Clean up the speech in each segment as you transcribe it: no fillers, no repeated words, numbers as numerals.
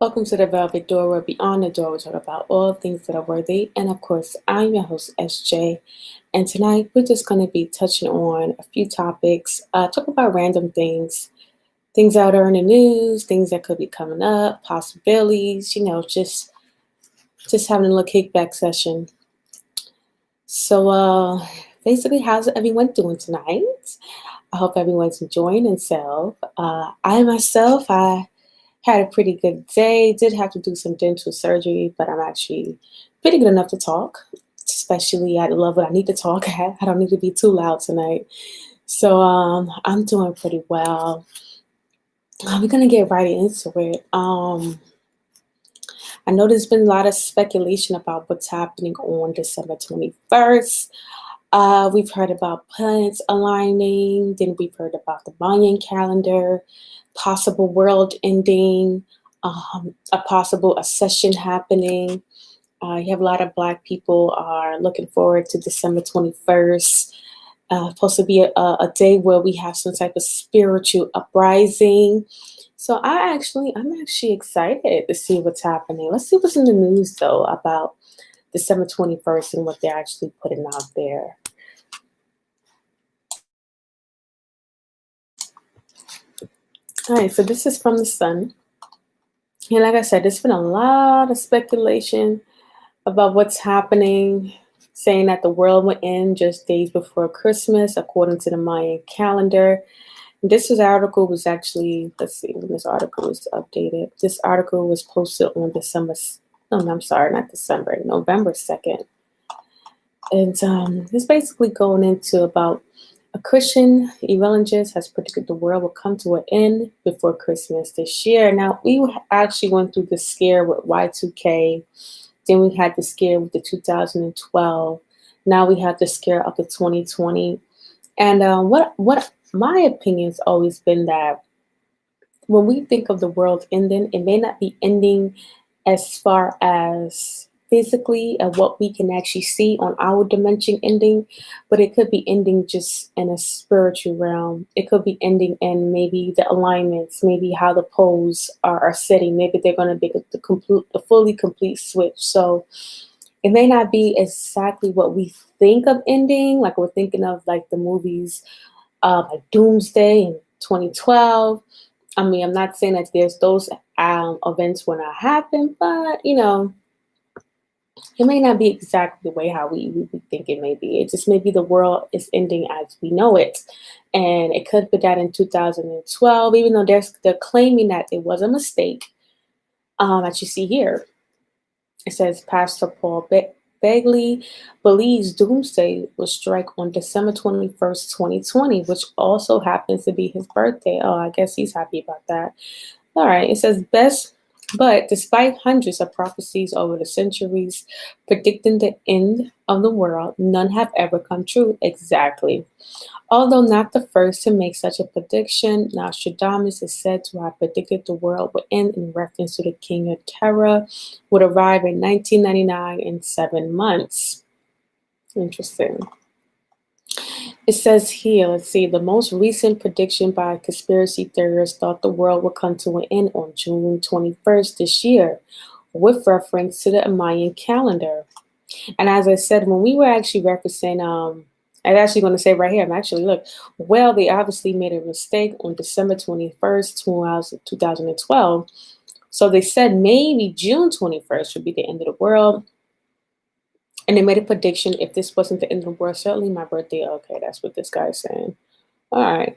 Welcome to the Velvet Door, where Beyond the Door we talk about all things that are worthy. And of course, I'm your host, SJ. And tonight we're just going to be touching on a few topics, talk about random things, things out there in the news, things that could be coming up, possibilities, just having a little kickback session. So basically, how's everyone doing tonight? I hope everyone's enjoying themselves. I had a pretty good day. Did have to do some dental surgery, but I'm actually pretty good enough to talk. Especially at the level I need to talk at. I don't need to be too loud tonight. So I'm doing pretty well. We're gonna get right into it. I know there's been a lot of speculation about what's happening on December 21st. We've heard about planets aligning, then we've heard about the Mayan calendar, possible world ending, a possible accession happening. You have a lot of Black people are looking forward to December 21st. Supposed to be a day where we have some type of spiritual uprising. So I'm actually excited to see what's happening. Let's see what's in the news though about December 21st and what they're actually putting out there. All right, so this is from the Sun. And like I said, there's been a lot of speculation about what's happening, saying that the world will end just days before Christmas, according to the Mayan calendar. Article was actually, let's see when this article was updated. This article was posted on November 2nd. And it's basically going into about a Christian evangelist has predicted the world will come to an end before Christmas this year. Now, actually went through the scare with Y2K. Then we had the scare with the 2012. Now we have the scare of the 2020. And what my opinion's always been that when we think of the world ending, it may not be ending as far as physically and what we can actually see on our dimension ending, but it could be ending just in a spiritual realm. It could be ending in maybe the alignments, maybe how the poles are sitting. Maybe they're going to be the fully complete switch. So it may not be exactly what we think of ending, like we're thinking of like the movies like Doomsday in 2012. I mean, I'm not saying that there's those events will not happen, but it may not be exactly the way how we think it may be. It just may be the world is ending as we know it. And it could be that in 2012, even though they're claiming that it was a mistake, that you see here. It says Pastor Paul Begley believes Doomsday will strike on December 21st, 2020, which also happens to be his birthday. Oh, I guess he's happy about that. All right, it says but despite hundreds of prophecies over the centuries predicting the end of the world, none have ever come true exactly. Although not the first to make such a prediction, Nostradamus is said to have predicted the world would end in reference to the King of Terror would arrive in 1999 in 7 months. Interesting. It says here, let's see, the most recent prediction by conspiracy theorists thought the world would come to an end on June 21st this year, with reference to the Mayan calendar. And as I said, when we were actually referencing, I'm actually going to say right here, well, they obviously made a mistake on December 21st, 2012. So they said maybe June 21st would be the end of the world. And they made a prediction if this wasn't the end of the world, certainly my birthday. Okay, that's what this guy is saying. All right.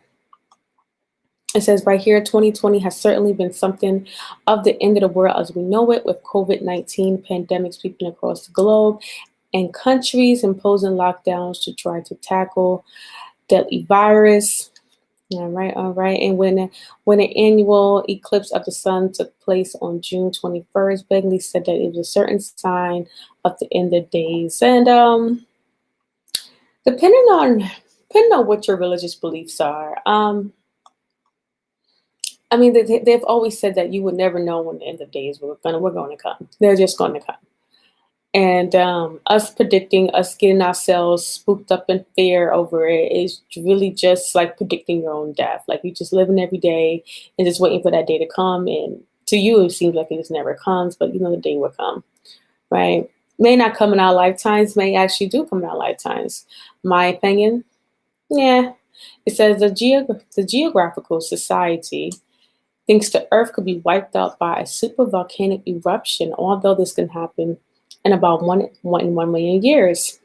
It says right here, 2020 has certainly been something of the end of the world as we know it, with COVID-19 pandemic sweeping across the globe and countries imposing lockdowns to try to tackle deadly virus. All right. And when an annual eclipse of the sun took place on June 21st, Begley said that it was a certain sign of the end of days. And depending on what your religious beliefs are, I mean, they've always said that you would never know when the end of days we're going to come. They're just going to come. And us predicting, us getting ourselves spooked up in fear over it is really just like predicting your own death. Like you just living every day and just waiting for that day to come. And To you, it seems like it just never comes, but the day will come, right? May not come in our lifetimes, may actually do come in our lifetimes. My opinion, yeah. It says the Geographical Society thinks the Earth could be wiped out by a super volcanic eruption, although this can happen in about 1 million years.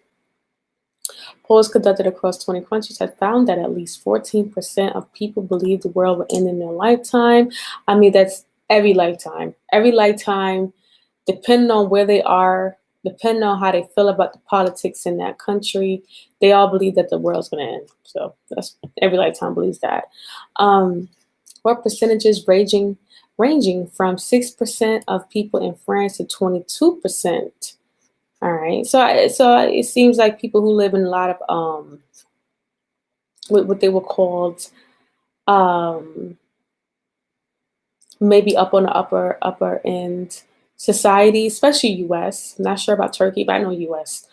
Polls conducted across 20 countries have found that at least 14% of people believe the world will end in their lifetime. I mean, that's every lifetime. Every lifetime, depending on where they are, depending on how they feel about the politics in that country, they all believe that the world's going to end. So that's every lifetime believes that. What percentages ranging from 6% of people in France to 22%. All right, so it seems like people who live in a lot of what they were called um, maybe up on the upper end society, especially U.S. I'm not sure about Turkey, but I know U.S.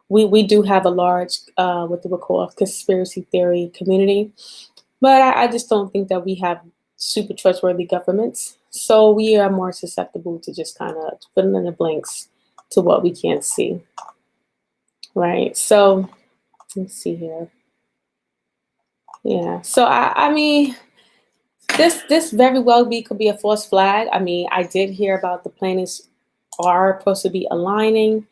We do have a large what they would call a conspiracy theory community, but I just don't think that we have super trustworthy governments, so we are more susceptible to just kind of fill in the blanks to what we can't see. Right. So let's see here. Yeah. So I mean, this very well could be a false flag. I mean, I did hear about the planets are supposed to be aligning.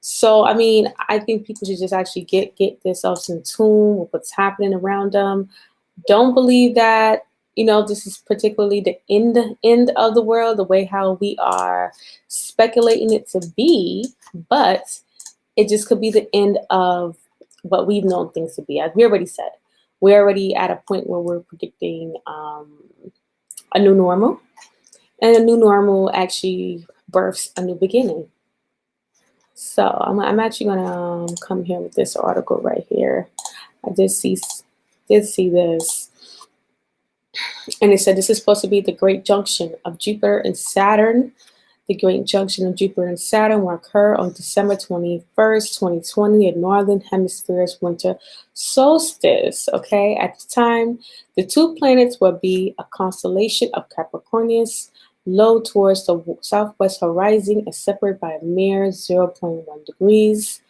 So I mean, I think people should just actually get themselves in tune with what's happening around them. Don't believe that this is particularly the end of the world, the way how we are speculating it to be, but it just could be the end of what we've known things to be. As we already said, we're already at a point where we're predicting a new normal, and a new normal actually births a new beginning. So I'm actually gonna come here with this article right here. I did see this, and it said this is supposed to be the great junction of Jupiter and Saturn. The great junction of Jupiter and Saturn will occur on December 21st, 2020, at Northern Hemisphere's winter solstice. Okay, at the time, the two planets will be a constellation of Capricornus, low towards the southwest horizon and separated by a mere 0.1 degrees.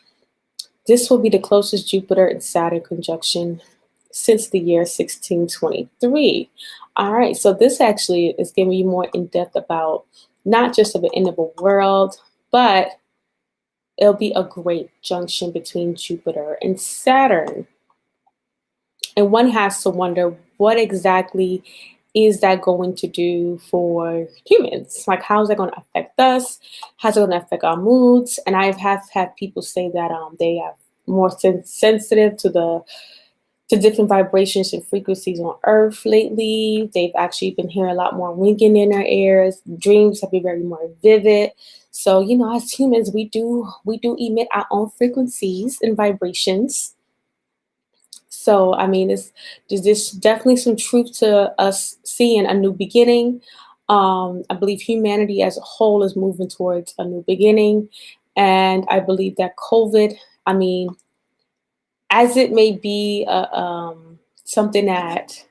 This will be the closest Jupiter and Saturn conjunction since the year 1623. All right, so this actually is giving you more in depth about not just of the end of a world, but it'll be a great junction between Jupiter and Saturn. And one has to wonder, what exactly is that going to do for humans? Like, how is that going to affect us? How's it going to affect our moods? And I have had people say that they are more sensitive to different vibrations and frequencies on Earth lately. They've actually been hearing a lot more ringing in their ears. Dreams have been very more vivid. So, as humans, we do emit our own frequencies and vibrations. So, I mean, there's definitely some truth to us seeing a new beginning. I believe humanity as a whole is moving towards a new beginning. And I believe that COVID, I mean, as it may be something that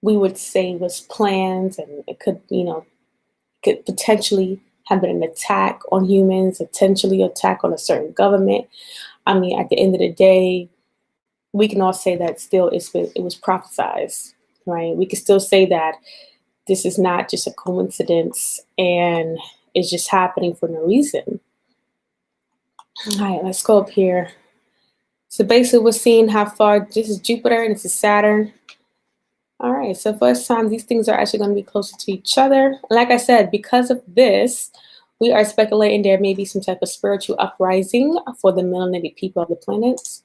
we would say was planned, and it could potentially have been an attack on humans, potentially attack on a certain government. I mean, at the end of the day, we can all say that still it was prophesized, right? We can still say that this is not just a coincidence and it's just happening for no reason. All right, let's go up here. So basically, we're seeing how far this is Jupiter and this is Saturn. All right, so first time these things are actually going to be closer to each other. Like I said, because of this, we are speculating there may be some type of spiritual uprising for the melanated people of the planets.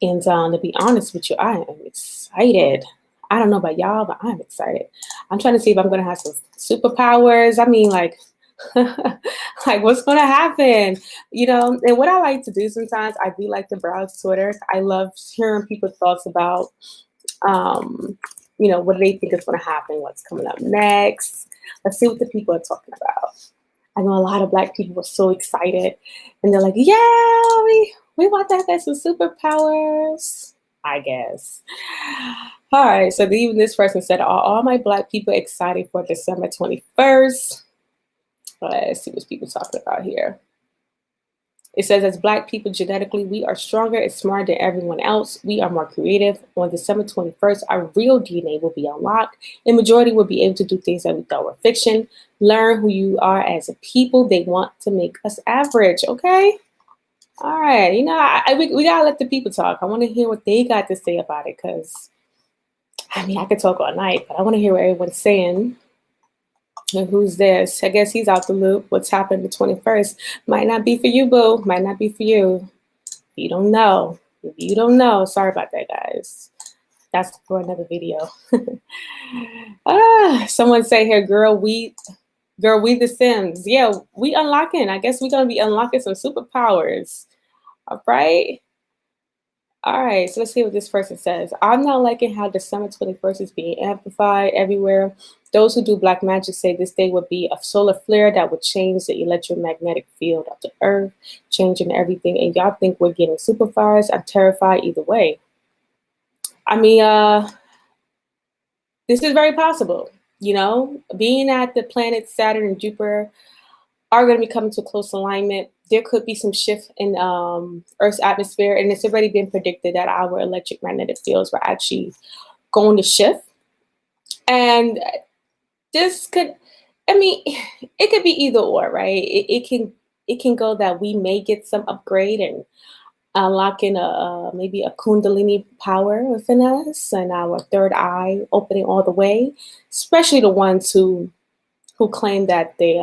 And to be honest with you, I am excited. I don't know about y'all, but I'm excited. I'm trying to see if I'm going to have some superpowers. I mean, like, like what's going to happen? And what I like to do sometimes, I do like to browse Twitter. I love hearing people's thoughts about, what do they think is going to happen? What's coming up next? Let's see what the people are talking about. I know a lot of Black people were so excited, and they're like, "Yeah, we want to have some superpowers." I guess. All right, so even this person said, are all my Black people excited for December 21st? Let's see what people talking about here. It says, as Black people, genetically, we are stronger and smarter than everyone else. We are more creative. On December 21st, our real DNA will be unlocked. The majority will be able to do things that we thought were fiction. Learn who you are as a people. They want to make us average, okay? All right, we gotta let the people talk. I want to hear what they got to say about it, because I mean, I could talk all night, but I want to hear what everyone's saying. And who's this? I guess he's out the loop. What's happened the 21st might not be for you, boo. Might not be for you. If you don't know. If you don't know, sorry about that, guys. That's for another video. Someone say here, girl, we the Sims. Yeah, we unlocking. I guess we're gonna be unlocking some superpowers. All right. All right, so let's see what this person says. I'm not liking how December 21st is being amplified everywhere. Those who do black magic say this day would be a solar flare that would change the electromagnetic field of the earth, changing everything. And y'all think we're getting superpowers? I'm terrified either way. I mean, this is very possible. You know, being at the planets Saturn and Jupiter are going to be coming to close alignment. There could be some shift in Earth's atmosphere, and it's already been predicted that our electromagnetic fields were actually going to shift. And this could, I mean, it could be either or, right? It can go that we may get some upgrade and unlock in maybe a kundalini power within us, and our third eye opening all the way, especially the ones who claim that they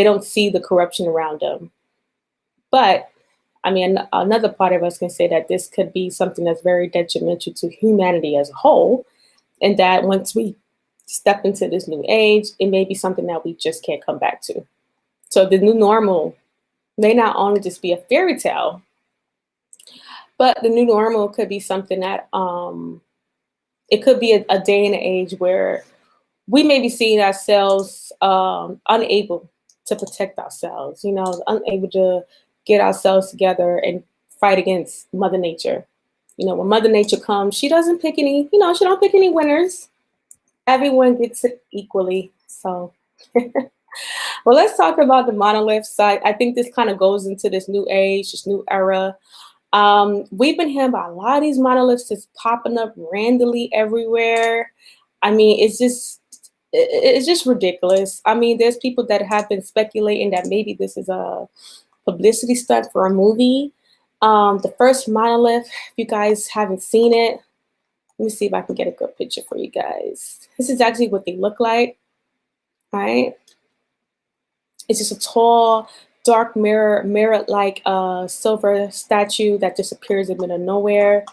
don't see the corruption around them. But I mean, another part of us can say that this could be something that's very detrimental to humanity as a whole, and that once we step into this new age, it may be something that we just can't come back to. So the new normal may not only just be a fairy tale, but the new normal could be something that it could be a day and an age where we may be seeing ourselves unable to protect ourselves, unable to get ourselves together and fight against Mother Nature. When Mother Nature comes, she doesn't pick any, she don't pick any winners. Everyone gets it equally. So, well, let's talk about the monoliths. I think this kind of goes into this new age, this new era. We've been hearing about a lot of these monoliths just popping up randomly everywhere. I mean, it's just ridiculous. I mean, there's people that have been speculating that maybe this is a publicity stunt for a movie. The first monolith, if you guys haven't seen it, let me see if I can get a good picture for you guys. This is actually what they look like, right? It's just a tall, dark mirror-like silver statue that just appears in the middle of nowhere.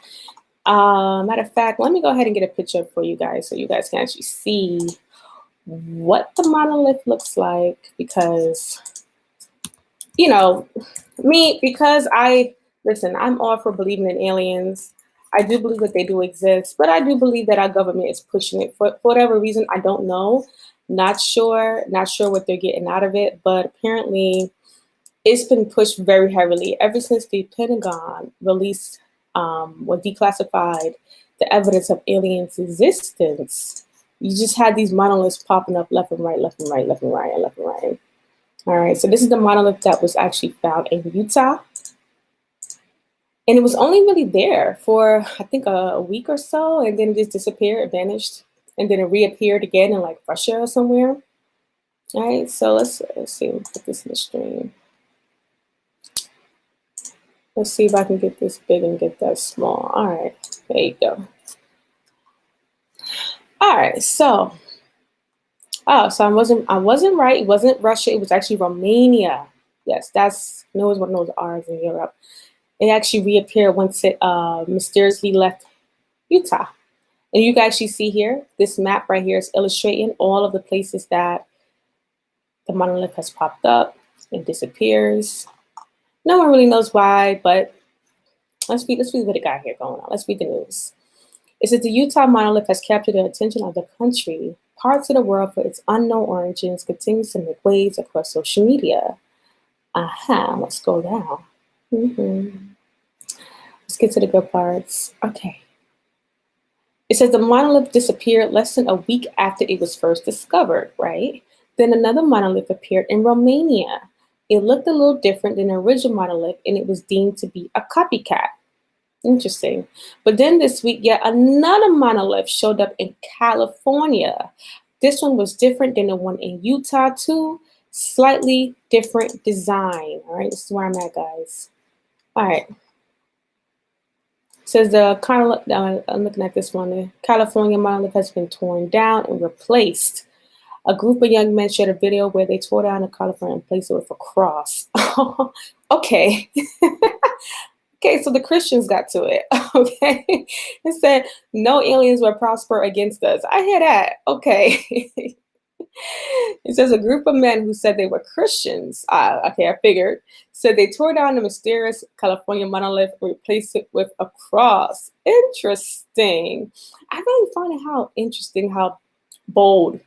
Matter of fact, let me go ahead and get a picture for you guys so you guys can actually see what the monolith looks like, because because I'm all for believing in aliens. I do believe that they do exist, but I do believe that our government is pushing it for whatever reason. I don't know, not sure what they're getting out of it, but apparently it's been pushed very heavily ever since the Pentagon released or declassified the evidence of aliens' existence. You just had these monoliths popping up left and right, left and right, left and right, and left and right. All right, so this is the monolith that was actually found in Utah. And it was only really there for, I think, a week or so, and then it just disappeared, it vanished, and then it reappeared again in like Russia or somewhere. All right, so let's see, let's put this in the stream. Let's see if I can get this big and get that small. All right, there you go. All right, so I wasn't right. It wasn't Russia. It was actually Romania. Yes, it was one of those R's in Europe. It actually reappeared once it mysteriously left Utah. And you can actually see here, this map right here is illustrating all of the places that the monolith has popped up and disappears. No one really knows why, but let's read what it got here going on. Let's read the news. It says the Utah monolith has captured the attention of the country, parts of the world, for its unknown origins, continues to make waves across social media. Let's go down. It Let's get to the good parts. Okay. It says the monolith disappeared less than a week after it was first discovered, right? Then another monolith appeared in Romania. It looked a little different than the original monolith and it was deemed to be a copycat. Interesting. But then this week, yet another monolith showed up in California. This one was different than the one in Utah, too. Slightly different design. All right, this is where I'm at, guys. All right. It says I'm looking at this one. The California monolith has been torn down and replaced. A group of young men shared a video where they tore down the California and placed it with a cross. Okay. Okay, so the Christians got to it. Okay. It said no aliens will prosper against us. I hear that. Okay. It says a group of men who said they were Christians, okay, I figured, said they tore down the mysterious California monolith and replaced it with a cross. Interesting. I really find it how interesting, how bold.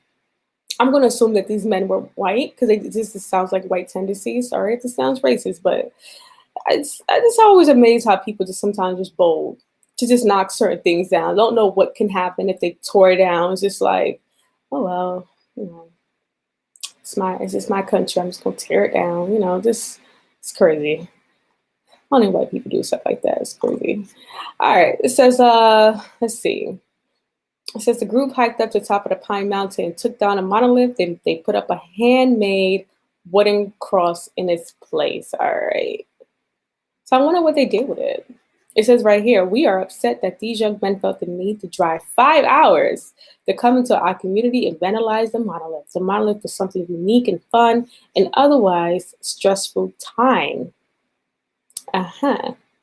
I'm going to assume that these men were white because this just sounds like white tendencies. Sorry if this sounds racist, but I just always amazed how people just sometimes just bold to just knock certain things down. Don't know what can happen if they tore it down. It's just like, oh well, you know, it's just my country. I'm just gonna tear it down. You know, this it's crazy. Only white people do stuff like that. It's crazy. All right. It says, let's see. It says the group hiked up to the top of the Pine Mountain and took down a monolith. They put up a handmade wooden cross in its place. All right. So I wonder what they did with it. It says right here, we are upset that these young men felt the need to drive 5 hours to come into our community and vandalize the monolith. The monolith was something unique and fun and otherwise stressful time.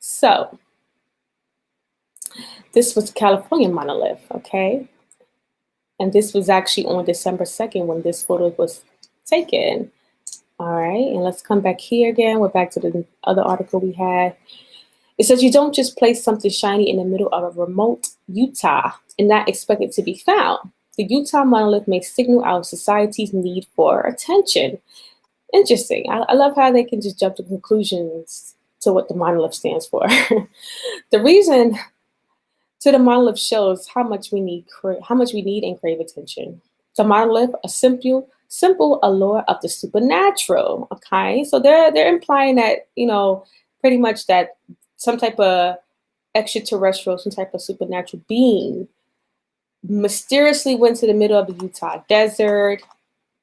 So this was California monolith, okay? And this was actually on December 2nd when this photo was taken. All right, and let's come back here again. We're back to the other article we had. It says you don't just place something shiny in the middle of a remote Utah and not expect it to be found. The Utah monolith may signal our society's need for attention. Interesting. I love how they can just jump to conclusions to what the monolith stands for. The reason to the monolith shows how much we need and crave attention. The monolith, a simple allure of the supernatural. Okay, so they're implying that pretty much that some type of extraterrestrial, some type of supernatural being mysteriously went to the middle of the Utah desert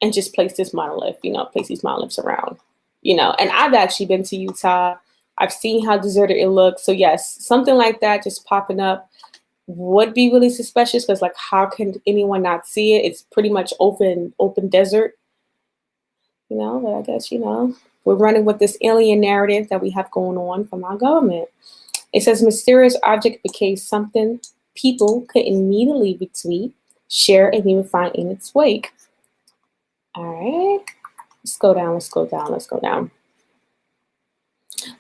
and just placed this monolith, place these monoliths around, and I've actually been to Utah. I've seen how deserted it looks. So yes, something like that just popping up would be really suspicious because like, how can anyone not see it? It's pretty much open desert, but I guess, we're running with this alien narrative that we have going on from our government. It says mysterious object became something people could immediately retweet, share, and even find in its wake. All right, let's go down.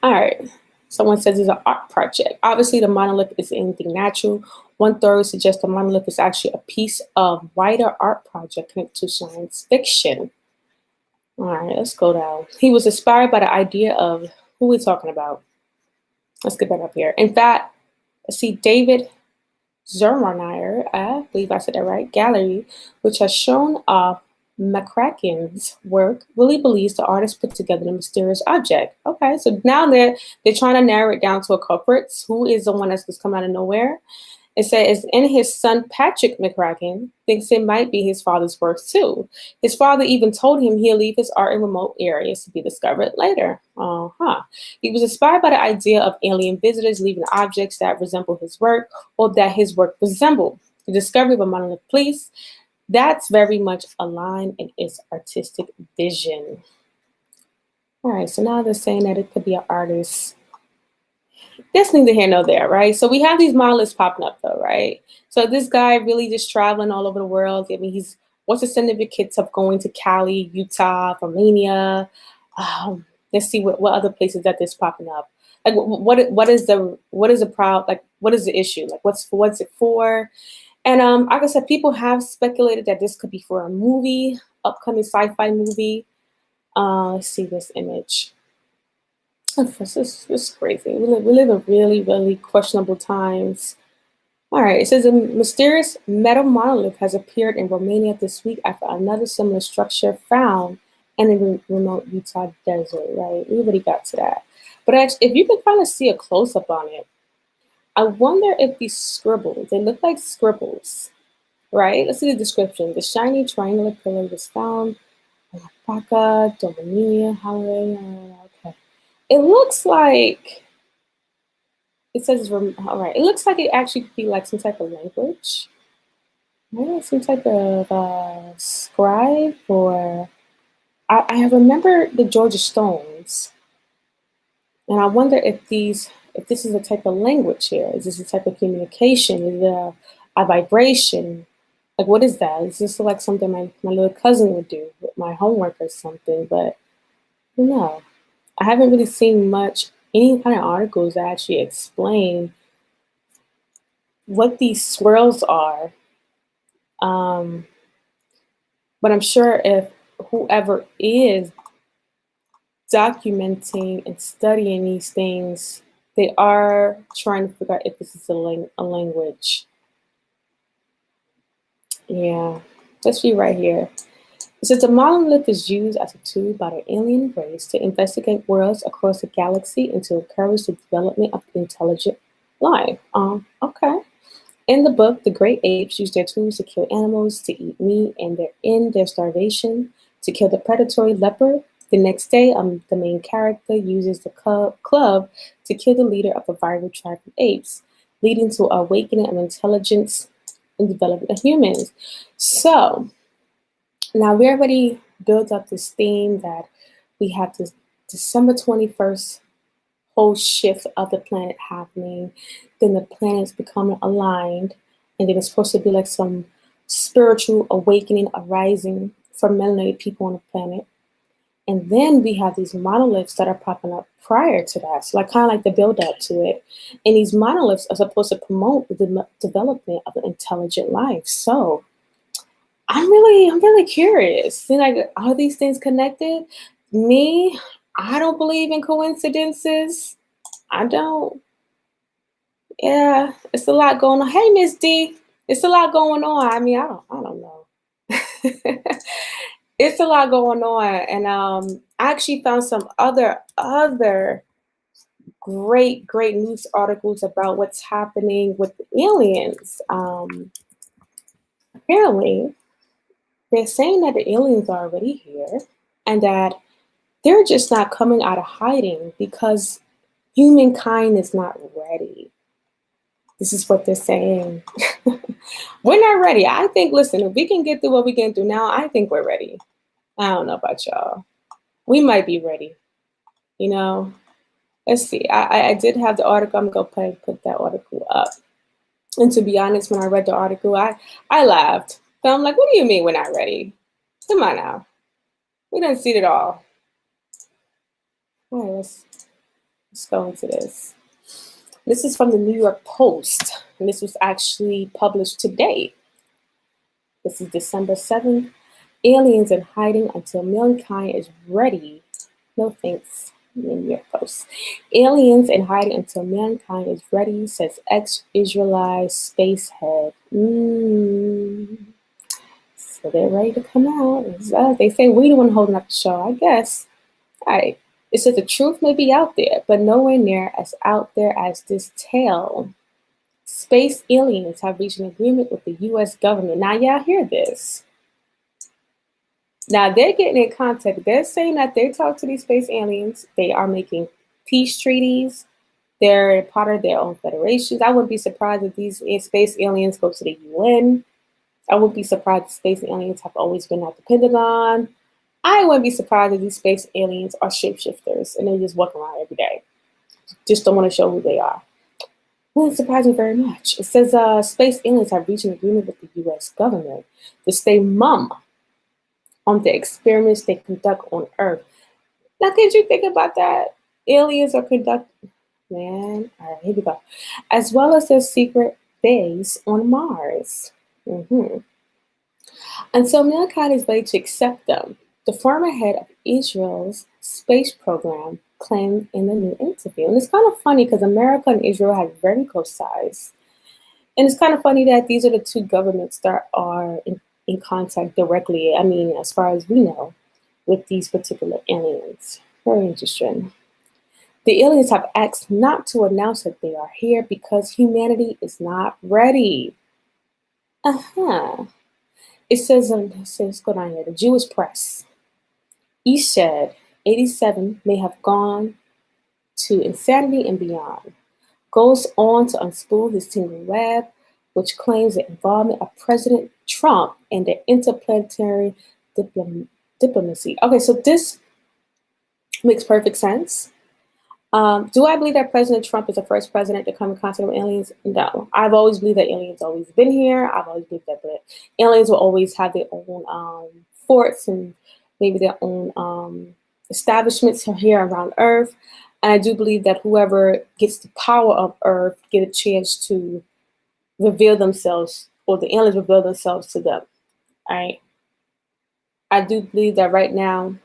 All right, someone says it's an art project. Obviously, the monolith isn't anything natural. One theory suggests the monolith is actually a piece of wider art project connected to science fiction. All right, let's go down. He was inspired by the idea of who we're talking about. Let's get back up here. In fact, let's see, David Zermeyer, I believe I said that right, gallery, which has shown McCracken's work, really believes the artist put together the mysterious object. Okay, so now they're trying to narrow it down to a culprit. Who is the one that's just come out of nowhere? It says, and his son Patrick McCracken thinks it might be his father's work too. His father even told him he'll leave his art in remote areas to be discovered later. He was inspired by the idea of alien visitors leaving objects that resemble his work or that his work resembled. The discovery of a monolith piece, that's very much aligned in its artistic vision. All right, so now they're saying that it could be an artist. That's neither here nor there, right? So we have these monoliths popping up though, right? So this guy really just traveling all over the world. I mean, what's the significance of going to Cali, Utah, Romania? Let's see what other places that this popping up. Like what is the problem? Like what is the issue? Like what's it for? And like I said, people have speculated that this could be for a movie, upcoming sci-fi movie. Let's see this image. This is crazy. We live in really, really questionable times. All right, it says a mysterious metal monolith has appeared in Romania this week after another similar structure found in a remote Utah desert, right? We already got to that. But actually, if you can kind of see a close up on it, I wonder if these scribbles, they look like scribbles, right? Let's see the description. The shiny triangular pillar was found in Paca, Dominia, Holiday. Okay. It looks like it says it's all right. It looks like it actually could be like some type of language. Maybe some type of scribe or I remember the Georgia Stones, and I wonder if this is a type of language here. Is this a type of communication? Is it a vibration? Like what is that? Is this like something my little cousin would do with my homework or something? But no, I haven't really seen much any kind of articles that actually explain what these swirls are. Um, but I'm sure if whoever is documenting and studying these things, they are trying to figure out if this is a language. Yeah, let's be right here. It says the monolith is used as a tool by the alien race to investigate worlds across the galaxy and to encourage the development of intelligent life. Okay. In the book, the great apes use their tools to kill animals, to eat meat, and they're in their starvation to kill the predatory leopard. The next day, the main character uses the club to kill the leader of a rival tribe of apes, leading to awakening of intelligence and development of humans. So now we already built up this theme that we have this December 21st whole shift of the planet happening, then the planets becoming aligned, and then it's supposed to be like some spiritual awakening arising for melanated people on the planet. And then we have these monoliths that are popping up prior to that. So like kind of like the build up to it. And these monoliths are supposed to promote the development of an intelligent life. So I'm really curious. See, like, are these things connected? Me, I don't believe in coincidences. I don't. Yeah, it's a lot going on. Hey, Miss D, it's a lot going on. I mean, I don't know. It's a lot going on, and I actually found some other great news articles about what's happening with the aliens. Apparently, they're saying that the aliens are already here, and that they're just not coming out of hiding because humankind is not ready. This is what they're saying. We're not ready. I think, listen, if we can get through what we can do now, I think we're ready. I don't know about y'all. We might be ready, you know? Let's see. I did have the article. I'm going to put that article up. And to be honest, when I read the article, I laughed. So I'm like, what do you mean we're not ready? Come on now. We done seen it all. All right, let's go into this. This is from the New York Post, and this was actually published today. This is December 7th. Aliens in hiding until mankind is ready. No thanks, New York Post. Aliens in hiding until mankind is ready, says ex-Israelite space head. So they're ready to come out. They say we the one holding up the show, I guess. All right. It says the truth may be out there, but nowhere near as out there as this tale. Space aliens have reached an agreement with the U.S. government. Now, y'all hear this. Now, they're getting in contact. They're saying that they talk to these space aliens. They are making peace treaties. They're part of their own federations. I wouldn't be surprised if these space aliens go to the UN. I wouldn't be surprised if space aliens have always been at the Pentagon. I wouldn't be surprised if these space aliens are shapeshifters and they just walk around every day. Just don't want to show who they are. Wouldn't surprise me very much. It says space aliens have reached an agreement with the U.S. government to stay mum on the experiments they conduct on Earth. Now, could you think about that? Aliens are conducting, man. All right, here we go. As well as their secret base on Mars. Until mankind is ready to accept them, the former head of Israel's space program, claimed in the new interview. And it's kind of funny because America and Israel have very close ties. And it's kind of funny that these are the two governments that are in contact directly, I mean, as far as we know, with these particular aliens. Very interesting. The aliens have asked not to announce that they are here because humanity is not ready. Uh-huh. It says, go down here, the Jewish press. Eshed, 87, may have gone to insanity and beyond. Goes on to unspool his tingle web, which claims the involvement of President Trump in the interplanetary diplomacy. Okay, so this makes perfect sense. Do I believe that President Trump is the first president to come in contact with aliens? No. I've always believed that aliens always been here. I've always believed that the aliens will always have their own forts and maybe their own establishments here around Earth. And I do believe that whoever gets the power of Earth get a chance to reveal themselves, or the aliens reveal themselves to them. All right. I do believe that right now,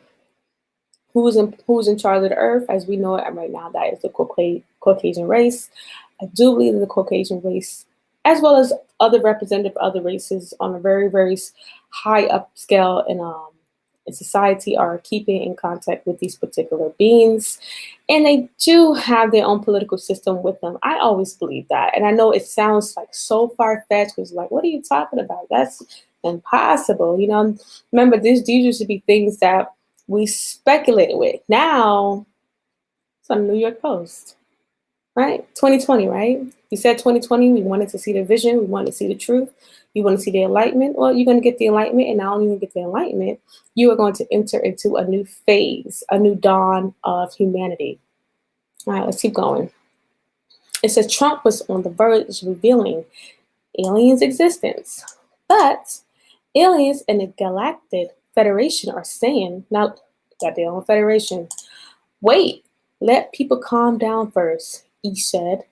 who's in charge of the Earth, as we know it right now, that is the Caucasian race. I do believe that the Caucasian race, as well as other representative other races on a very, very high up scale in society, are keeping in contact with these particular beings. And they do have their own political system with them. I always believe that. And I know it sounds like so far-fetched because like, what are you talking about? That's impossible. You know, remember, these used to be things that we speculated with. Now, it's on the New York Post, right? 2020, right? We said 2020, we wanted to see the vision, we wanted to see the truth, you want to see the enlightenment. Well, you're going to get the enlightenment, and not only going to get the enlightenment, you are going to enter into a new phase, a new dawn of humanity. All right, let's keep going. It says Trump was on the verge of revealing aliens' existence, but aliens in the Galactic Federation are saying, now got their own federation, wait, let people calm down first, he said,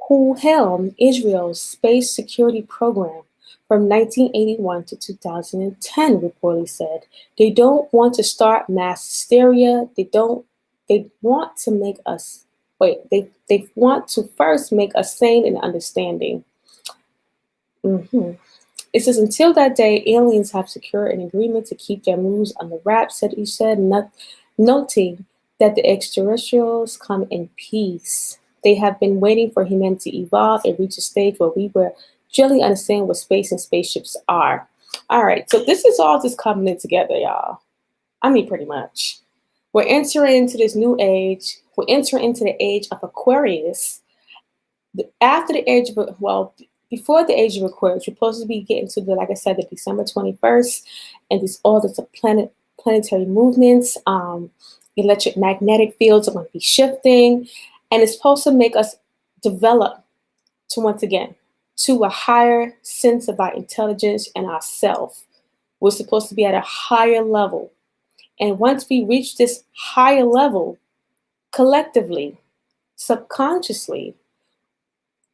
who helmed Israel's space security program from 1981 to 2010, reportedly said. They don't want to start mass hysteria. They want to make us, they want to first make us sane and understanding. It says, until that day, aliens have secured an agreement to keep their moves under wraps, said Ishad, noting that the extraterrestrials come in peace. They have been waiting for humanity to evolve and reach a stage where we will generally understand what space and spaceships are. All right, so this is all just coming in together, y'all. I mean, pretty much. We're entering into this new age. We're entering into the age of Aquarius. After the age of, before the age of Aquarius, we're supposed to be getting to like I said, the December 21st, and all this planetary movements, electromagnetic fields are going to be shifting, and it's supposed to make us develop to, once again, to a higher sense of our intelligence and ourself. We're supposed to be at a higher level. And once we reach this higher level, collectively, subconsciously,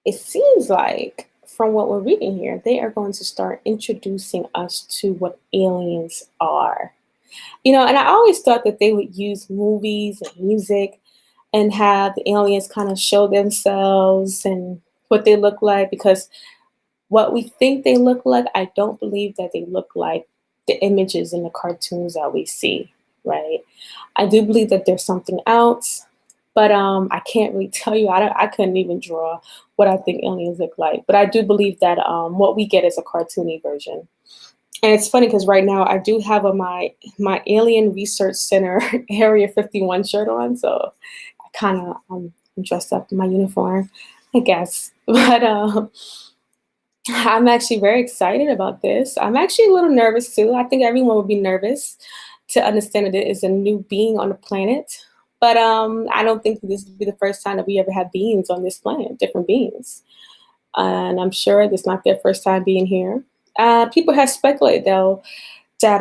it seems like, from what we're reading here, they are going to start introducing us to what aliens are. You know, and I always thought that they would use movies and music and have the aliens kind of show themselves and what they look like, because what we think they look like, I don't believe that they look like the images in the cartoons that we see, right? I do believe that there's something else, but I can't really tell you. I couldn't even draw what I think aliens look like. But I do believe that what we get is a cartoony version. And it's funny because right now I do have my Alien Research Center Area 51 shirt on, so I kind of I'm dressed up in my uniform, I guess. But I'm actually very excited about this. I'm actually a little nervous too. I think everyone would be nervous to understand that it is a new being on the planet. But I don't think this would be the first time that we ever have beings on this planet, different beings. And I'm sure this is not their first time being here. People have speculated, though, that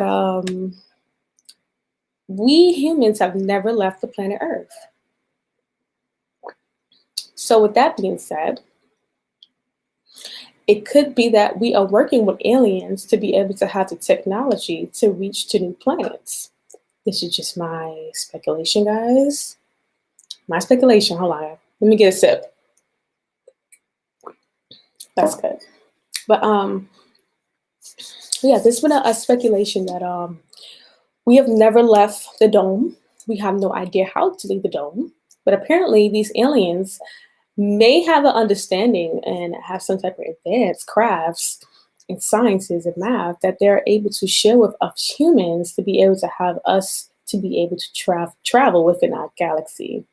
we humans have never left the planet Earth. So with that being said, it could be that we are working with aliens to be able to have the technology to reach to new planets. This is just my speculation, guys. My speculation. Hold on. Let me get a sip. That's good. But yeah, there's been a speculation that we have never left the dome. We have no idea how to leave the dome. But apparently, these aliens may have an understanding and have some type of advanced crafts and sciences and math that they're able to share with us humans to be able to have us to be able to travel within our galaxy.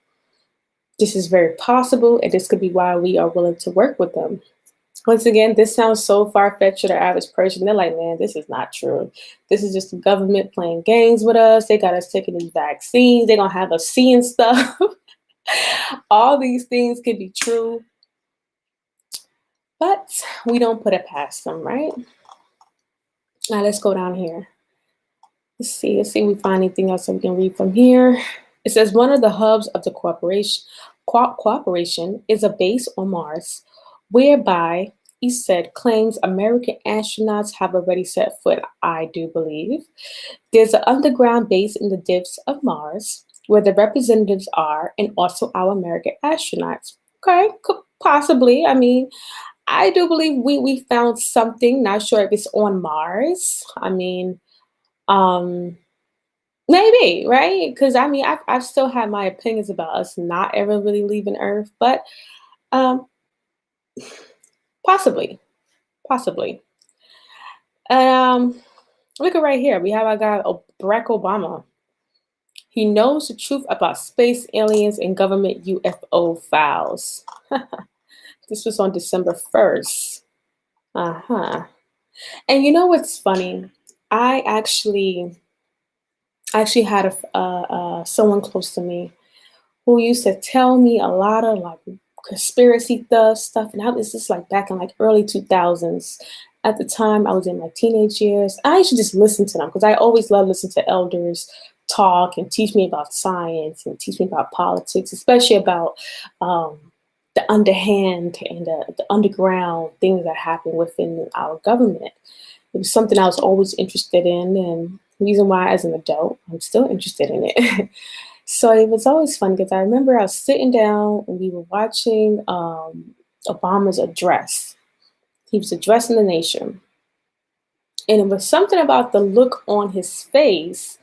This is very possible, and this could be why we are willing to work with them. Once again, this sounds so far-fetched to the average person. They're like, man, this is not true. This is just the government playing games with us. They got us taking these vaccines. They're going to have us seeing stuff. All these things could be true, but we don't put it past them, right? Now let's go down here. Let's see if we find anything else that we can read from here. It says one of the hubs of the cooperation is a base on Mars, whereby he said claims American astronauts have already set foot, I do believe. There's an underground base in the depths of Mars where the representatives are and also our American astronauts. Okay, could possibly. I mean, I do believe we found something. Not sure if it's on Mars. I mean, um, maybe, right? Because I mean, I've still had my opinions about us not ever really leaving Earth, but um, possibly, possibly. Um, Look at right here. We have our guy Barack Obama. He knows the truth about space aliens and government UFO files. This was on December 1st. Uh-huh. And you know what's funny? I actually had someone close to me who used to tell me a lot of like conspiracy stuff, and I was just like back in like early 2000s. At the time, I was in my teenage years. I used to just listen to them because I always love listening to elders talk and teach me about science and teach me about politics, especially about um, the underhand and the underground things that happen within our government. It was something I was always interested in, and the reason why, as an adult, I'm still interested in it. So it was always fun because I remember I was sitting down and we were watching Obama's address. He was addressing the nation. And it was something about the look on his face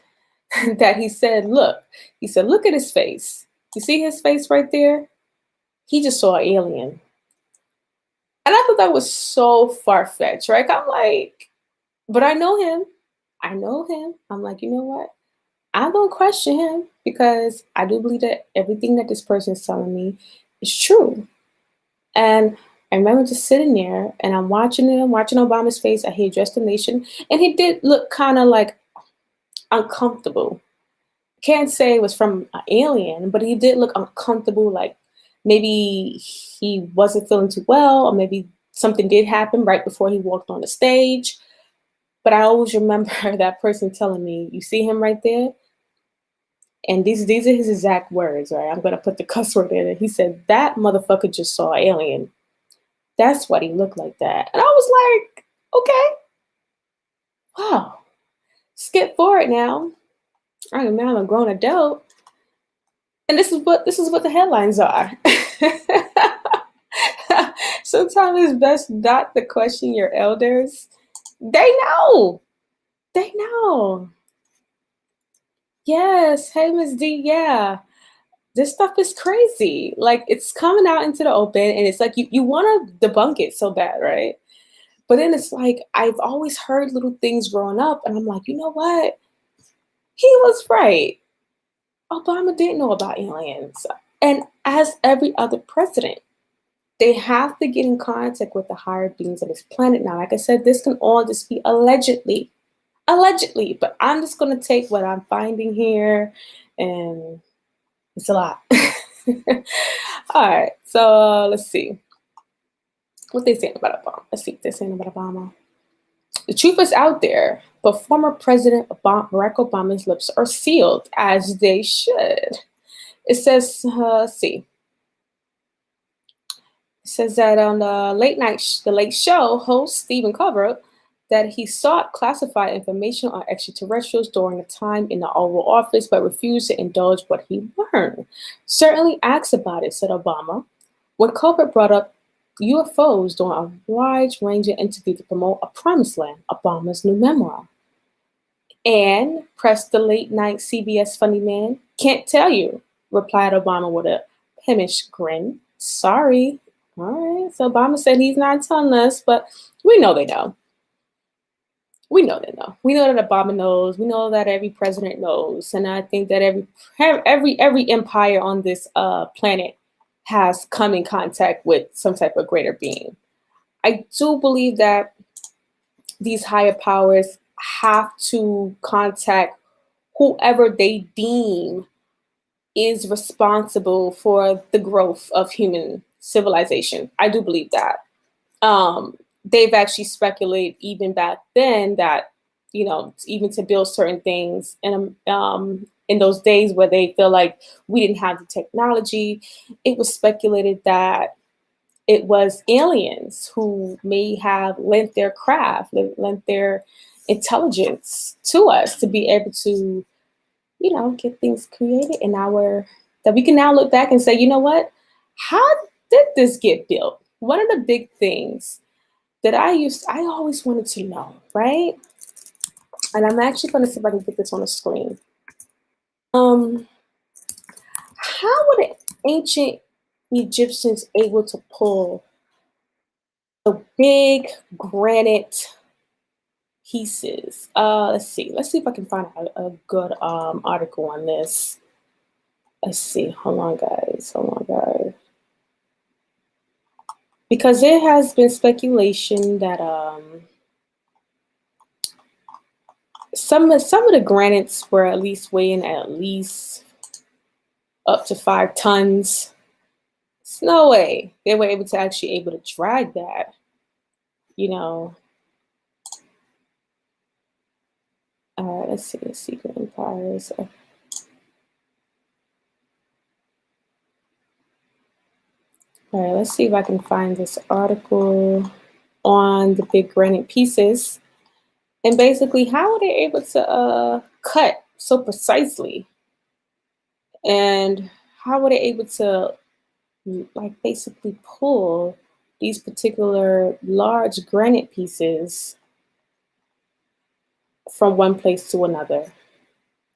that he said, look at his face. You see his face right there? He just saw an alien. And I thought that was so far-fetched, right? I'm like, but I know him. I know him. I'm like, you know what? I don't question him because I do believe that everything that this person is telling me is true. And I remember just sitting there and I'm watching him, watching Obama's face as he addressed the nation, and he did look kind of like uncomfortable. Can't say it was from an alien, but he did look uncomfortable, like maybe he wasn't feeling too well, or maybe something did happen right before he walked on the stage. But I always remember that person telling me, you see him right there? And these are his exact words, right? I'm gonna put the cuss word in it. He said, that motherfucker just saw an alien. That's what he looked like that. And I was like, okay, wow. Skip forward now. I'm a grown adult. And this is what the headlines are. Sometimes it's best not to question your elders. They know. They know. Yes. Hey, Miss D. Yeah. This stuff is crazy. Like it's coming out into the open and it's like you want to debunk it so bad, right? But then it's like I've always heard little things growing up and I'm like, you know what? He was right. Obama didn't know about aliens. And as every other president, they have to get in contact with the higher beings of this planet now. Like I said, this can all just be allegedly. Allegedly. But I'm just going to take what I'm finding here, and it's a lot. All right. So let's see. What they saying about Obama? Let's see what they're saying about Obama. The truth is out there, but former President Barack Obama's lips are sealed, as they should. It says, let's see. It says that on the late show, host Stephen Colbert that he sought classified information on extraterrestrials during a time in the Oval Office, but refused to indulge what he learned. Certainly asked about it, said Obama. When Colbert brought up UFOs during a wide-ranging interview to promote A Promised Land, Obama's new memoir. And pressed the late-night CBS funny man, can't tell you, replied Obama with a pimmish grin. Sorry. All right, so Obama said he's not telling us, but we know they know. We know they know. We know that Obama knows. We know that every president knows, and I think that every empire on this planet has come in contact with some type of greater being. I do believe that these higher powers have to contact whoever they deem is responsible for the growth of human civilization. I do believe that. They've actually speculated even back then that, even to build certain things in those days where they feel like we didn't have the technology, it was speculated that it was aliens who may have lent their craft, lent their intelligence to us to be able to, get things created that we can now look back and say, you know what? How did this get built? One of the big things that I always wanted to know, right? And I'm actually going to see if I can get this on the screen. How were the ancient Egyptians able to pull the big granite pieces? Let's see if I can find a good article on this. Let's see. Hold on, guys. Because there has been speculation that some of the granites were at least weighing at least up to 5 tons. There's no way they were able to drag that, All right, let's see the secret empires. All right, let's see if I can find this article on the big granite pieces. And basically, how are they able to cut so precisely? And how were they able to basically pull these particular large granite pieces from one place to another?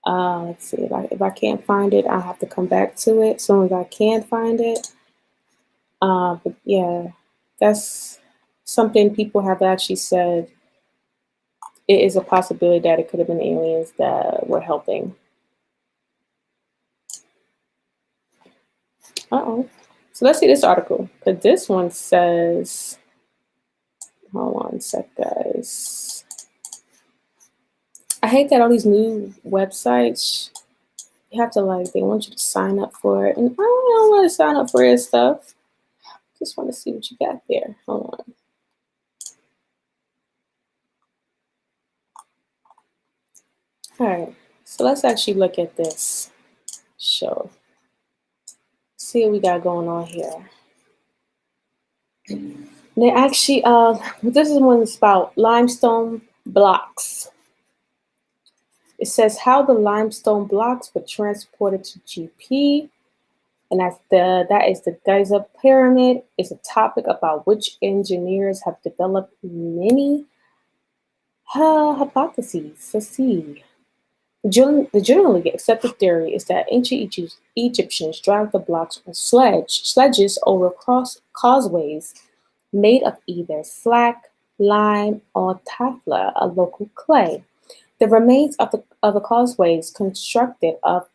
Let's see, if I can't find it, I'll have to come back to it as soon as I can find it. But yeah, that's something people have actually said. It is a possibility that it could have been aliens that were helping. So let's see this article, because this one says, hold on a sec, guys. I hate that all these new websites, you have to they want you to sign up for it. And I don't want to sign up for this stuff. Just want to see what you got there. Hold on. All right, so let's actually look at this show. See what we got going on here. They actually, this is one that's about limestone blocks. It says how the limestone blocks were transported to GP, and that is the Giza Pyramid. It's a topic about which engineers have developed many hypotheses. Let's see. The generally accepted theory is that ancient Egyptians dragged the blocks on sledges over causeways made of either slack, lime, or tafla, a local clay. The remains of the causeways constructed of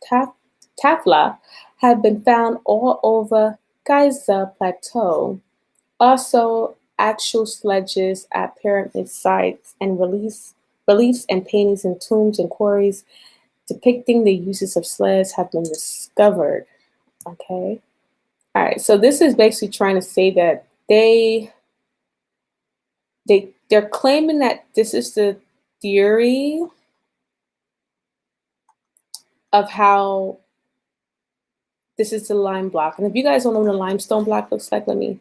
tafla have been found all over Giza Plateau. Also, actual sledges at pyramid sites and reliefs and paintings in tombs and quarries depicting the uses of sleds have been discovered. Okay. All right. So this is basically trying to say that they're claiming that this is the theory of how this is the lime block. And if you guys don't know what a limestone block looks like, let me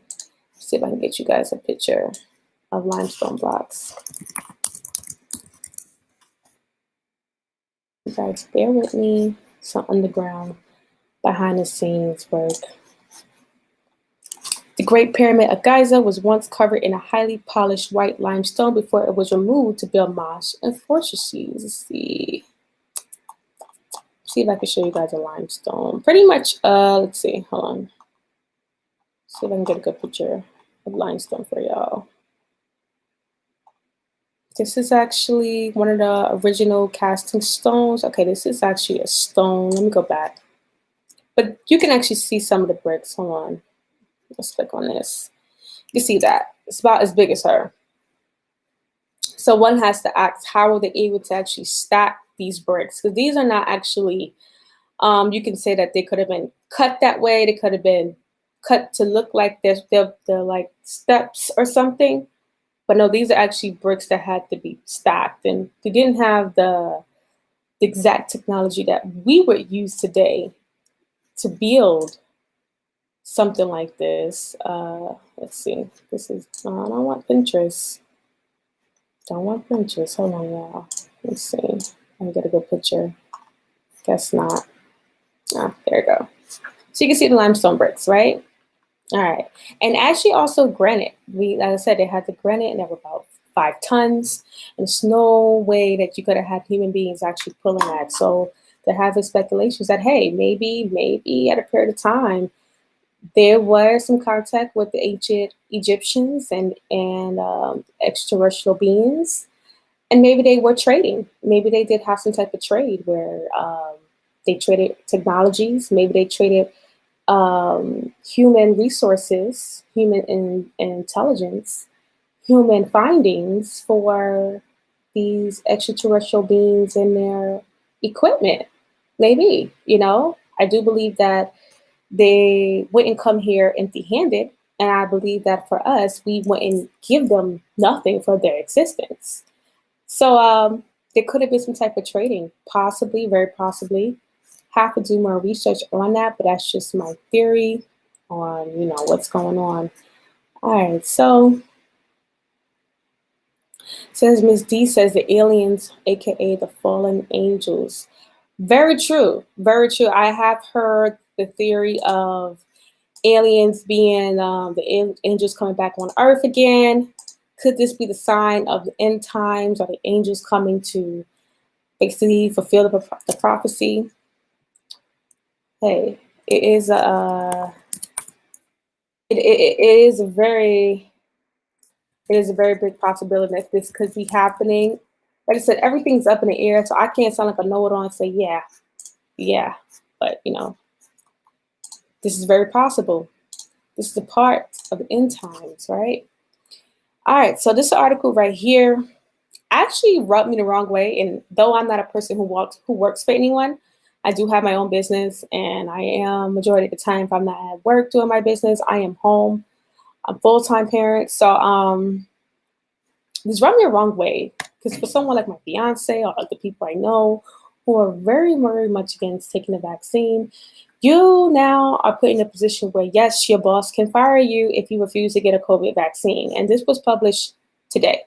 see if I can get you guys a picture of limestone blocks. You guys bear with me. Some underground, behind the scenes work. The Great Pyramid of Giza was once covered in a highly polished white limestone before it was removed to build mosques and fortresses. Let's see if I can show you guys a limestone. Pretty much, let's see, hold on. See if I can get a good picture of limestone for y'all. This is actually one of the original casting stones. Okay, this is actually a stone. Let me go back. But you can actually see some of the bricks. Hold on. Let's click on this. You see that. It's about as big as her. So one has to ask, how were they able to actually stack these bricks? Because these are not actually, you can say that they could have been cut that way. They could have been cut to look like they're like steps or something. But no, these are actually bricks that had to be stacked. And they didn't have the exact technology that we would use today to build something like this. Let's see. This is, I don't want Pinterest. Don't want Pinterest. Hold on, y'all. Let's see. Let me get a good picture. Guess not. Ah, there we go. So you can see the limestone bricks, right? All right. And actually also granite. Like I said, they had the granite and they were about 5 tons. And there's no way that you could have had human beings actually pulling that. So there have been speculations that, hey, maybe at a period of time, there was some contact with the ancient Egyptians and extraterrestrial beings. And maybe they were trading. Maybe they did have some type of trade where they traded technologies. Maybe they traded human resources, intelligence, human findings for these extraterrestrial beings and their equipment. Maybe, I do believe that they wouldn't come here empty-handed, and I believe that for us, we wouldn't give them nothing for their existence. So there could have been some type of trading, possibly, very possibly. Have to do more research on that, but that's just my theory on, what's going on. All right, so says Ms. D says the aliens, aka the fallen angels. Very true, very true. I have heard the theory of aliens being the angels coming back on Earth again. Could this be the sign of the end times, or the angels coming to basically fulfill the prophecy? Hey, it is a very big possibility that this could be happening. Like I said, everything's up in the air, so I can't sound like a know-it-all and say yeah, but this is very possible. This is a part of the end times, right? All right, so this article right here actually rubbed me the wrong way, and though I'm not a person who works for anyone, I do have my own business, and I am, majority of the time, if I'm not at work doing my business, I am home. I'm full-time parent. So this rubbed me the wrong way, because for someone like my fiance or other people I know who are very, very much against taking the vaccine, you now are put in a position where, yes, your boss can fire you if you refuse to get a COVID vaccine. And this was published today.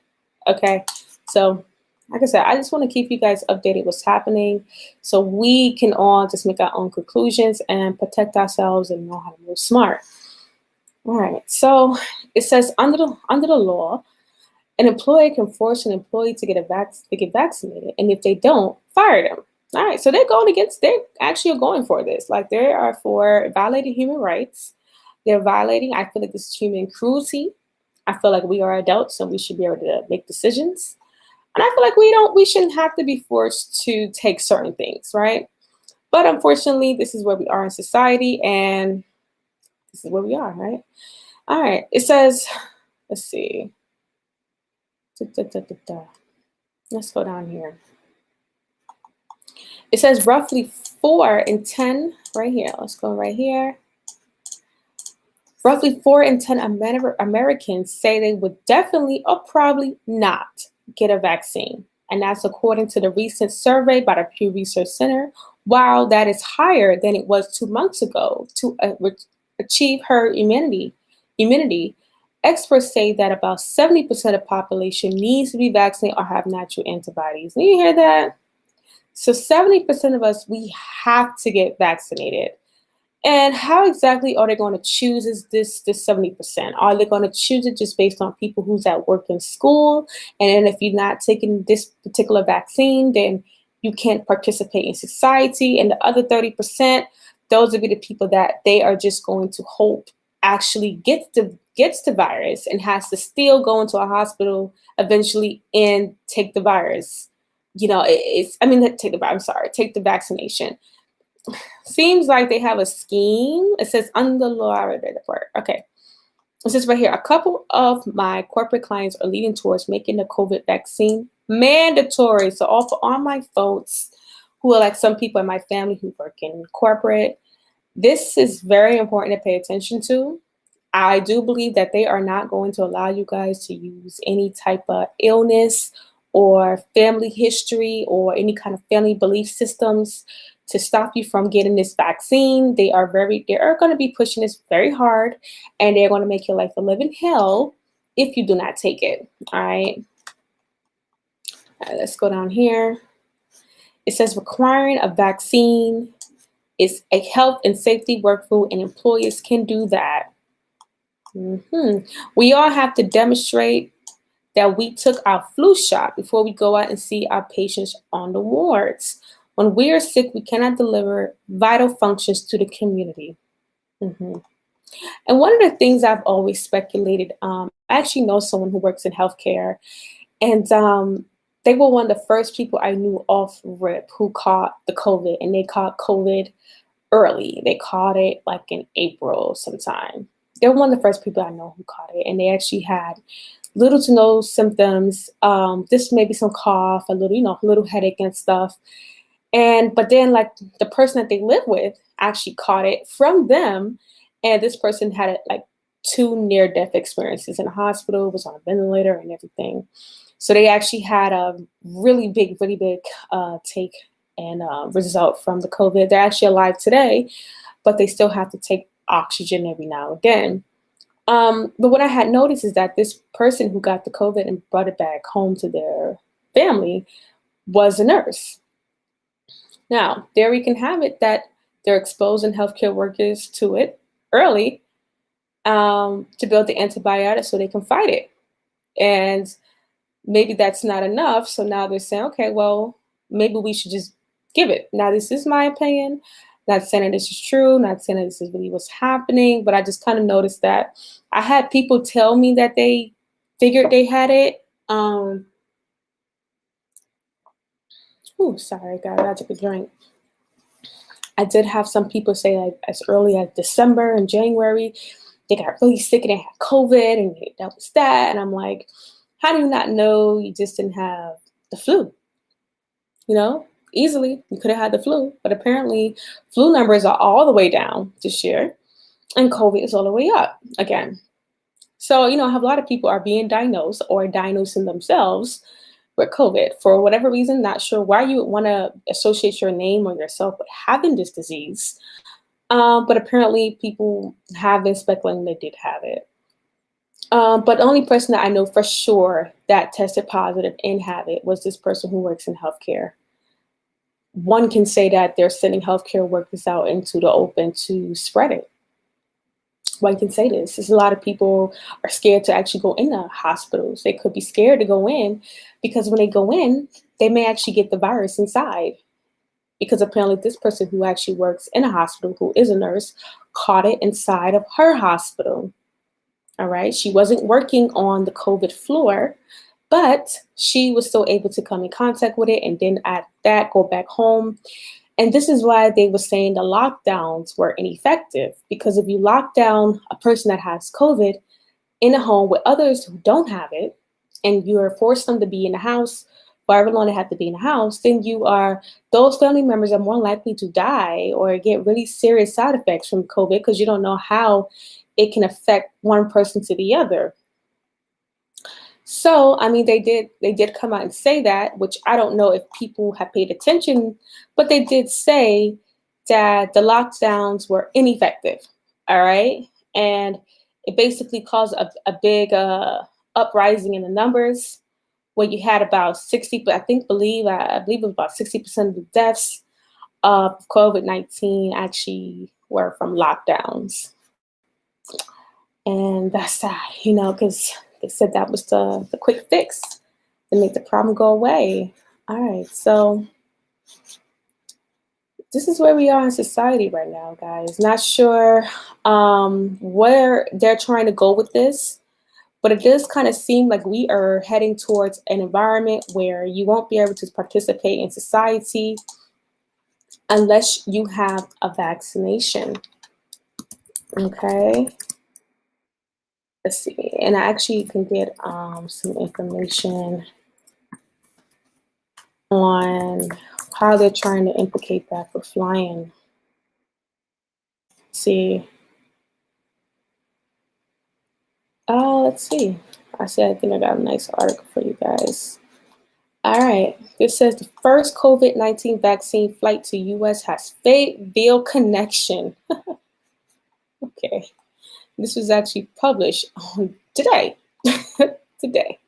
Okay. So like I said, I just want to keep you guys updated what's happening so we can all just make our own conclusions and protect ourselves and know how to move smart. All right. So it says under the law, an employer can force an employee to get vaccinated, and if they don't, fire them. All right. So they actually are going for this. Like, they are for violating human rights. They're violating, I feel like this is human cruelty. I feel like we are adults and we should be able to make decisions. And I feel like we shouldn't have to be forced to take certain things, right? But unfortunately, this is where we are in society, and this is where we are, right? All right. It says, let's see. Let's go down here. It says roughly 4 in 10, right here. Let's go right here. Roughly 4 in 10 Americans say they would definitely or probably not get a vaccine. And that's according to the recent survey by the Pew Research Center. While that is higher than it was 2 months ago to achieve herd immunity, experts say that about 70% of the population needs to be vaccinated or have natural antibodies. And you hear that? So 70% of us, we have to get vaccinated. And how exactly are they going to choose is this 70%? Are they going to choose it just based on people who's at work and school? And then if you're not taking this particular vaccine, then you can't participate in society. And the other 30%, those would be the people that they are just going to hope actually gets the virus and has to still go into a hospital eventually and take the virus. It's I mean take the I'm sorry, take the vaccination. Seems like they have a scheme. It says under law. Okay. It says right here, a couple of my corporate clients are leading towards making the COVID vaccine mandatory. So all for all my folks who are like some people in my family who work in corporate, this is very important to pay attention to. I do believe that they are not going to allow you guys to use any type of illness or family history or any kind of family belief systems to stop you from getting this vaccine. They are going to be pushing this very hard, and they're going to make your life a living hell if you do not take it. All right. All right, let's go down here. It says requiring a vaccine is a health and safety workflow, and employers can do that. We all have to demonstrate that we took our flu shot before we go out and see our patients on the wards. When we are sick, we cannot deliver vital functions to the community. Mhm. And one of the things I've always speculated, I actually know someone who works in healthcare, and they were one of the first people I knew off rip who caught the COVID, and they caught COVID early. They caught it like in April sometime. They were one of the first people I know who caught it, and they actually had little to no symptoms. This maybe some cough, a little headache and stuff. And but then like the person that they live with actually caught it from them, and this person had like two near-death experiences in the hospital, was on a ventilator and everything. So they actually had a really big take and result from the COVID. They're actually alive today, but they still have to take oxygen every now and then. But what I had noticed is that this person who got the COVID and brought it back home to their family was a nurse. Now, there we can have it that they're exposing healthcare workers to it early to build the antibiotics so they can fight it. And maybe that's not enough. So now they're saying, okay, well, maybe we should just give it. Now, this is my opinion. Not saying that this is true, not saying that this is really what's happening, but I just kind of noticed that I had people tell me that they figured they had it. Sorry, guys, I took a drink. I did have some people say like as early as December and January, they got really sick and they had COVID and that was that. And I'm like, how do you not know you just didn't have the flu? Easily you could have had the flu, but apparently flu numbers are all the way down this year and COVID is all the way up again. So, I have a lot of people are being diagnosed or diagnosing themselves with COVID for whatever reason. Not sure why you would want to associate your name or yourself with having this disease. But apparently people have been speculating they did have it. But the only person that I know for sure that tested positive and have it was this person who works in healthcare. One can say that they're sending healthcare workers out into the open to spread it. One can say this. There's a lot of people are scared to actually go into hospitals. They could be scared to go in because when they go in, they may actually get the virus inside. Because apparently this person who actually works in a hospital, who is a nurse, caught it inside of her hospital. All right. She wasn't working on the COVID floor, but she was still able to come in contact with it and then at that go back home. And this is why they were saying the lockdowns were ineffective, because if you lock down a person that has COVID in a home with others who don't have it, and you're forced them to be in the house, however long they have to be in the house, then those family members are more likely to die or get really serious side effects from COVID because you don't know how it can affect one person to the other. So, I mean, they did come out and say that, which I don't know if people have paid attention, but they did say that the lockdowns were ineffective. All right. And it basically caused a big uprising in the numbers, where you had about 60, but I believe it was about 60% of the deaths of COVID-19 actually were from lockdowns. And that's sad, because they said that was the quick fix to make the problem go away. All right, so this is where we are in society right now, guys. Not sure where they're trying to go with this, but it does kind of seem like we are heading towards an environment where you won't be able to participate in society unless you have a vaccination. Okay, let's see. And I actually can get some information on how they're trying to implicate that for flying. See. Oh, let's see. I think I got a nice article for you guys. All right. It says the first COVID-19 vaccine flight to US has failed connection. Okay. This was actually published on today. Today.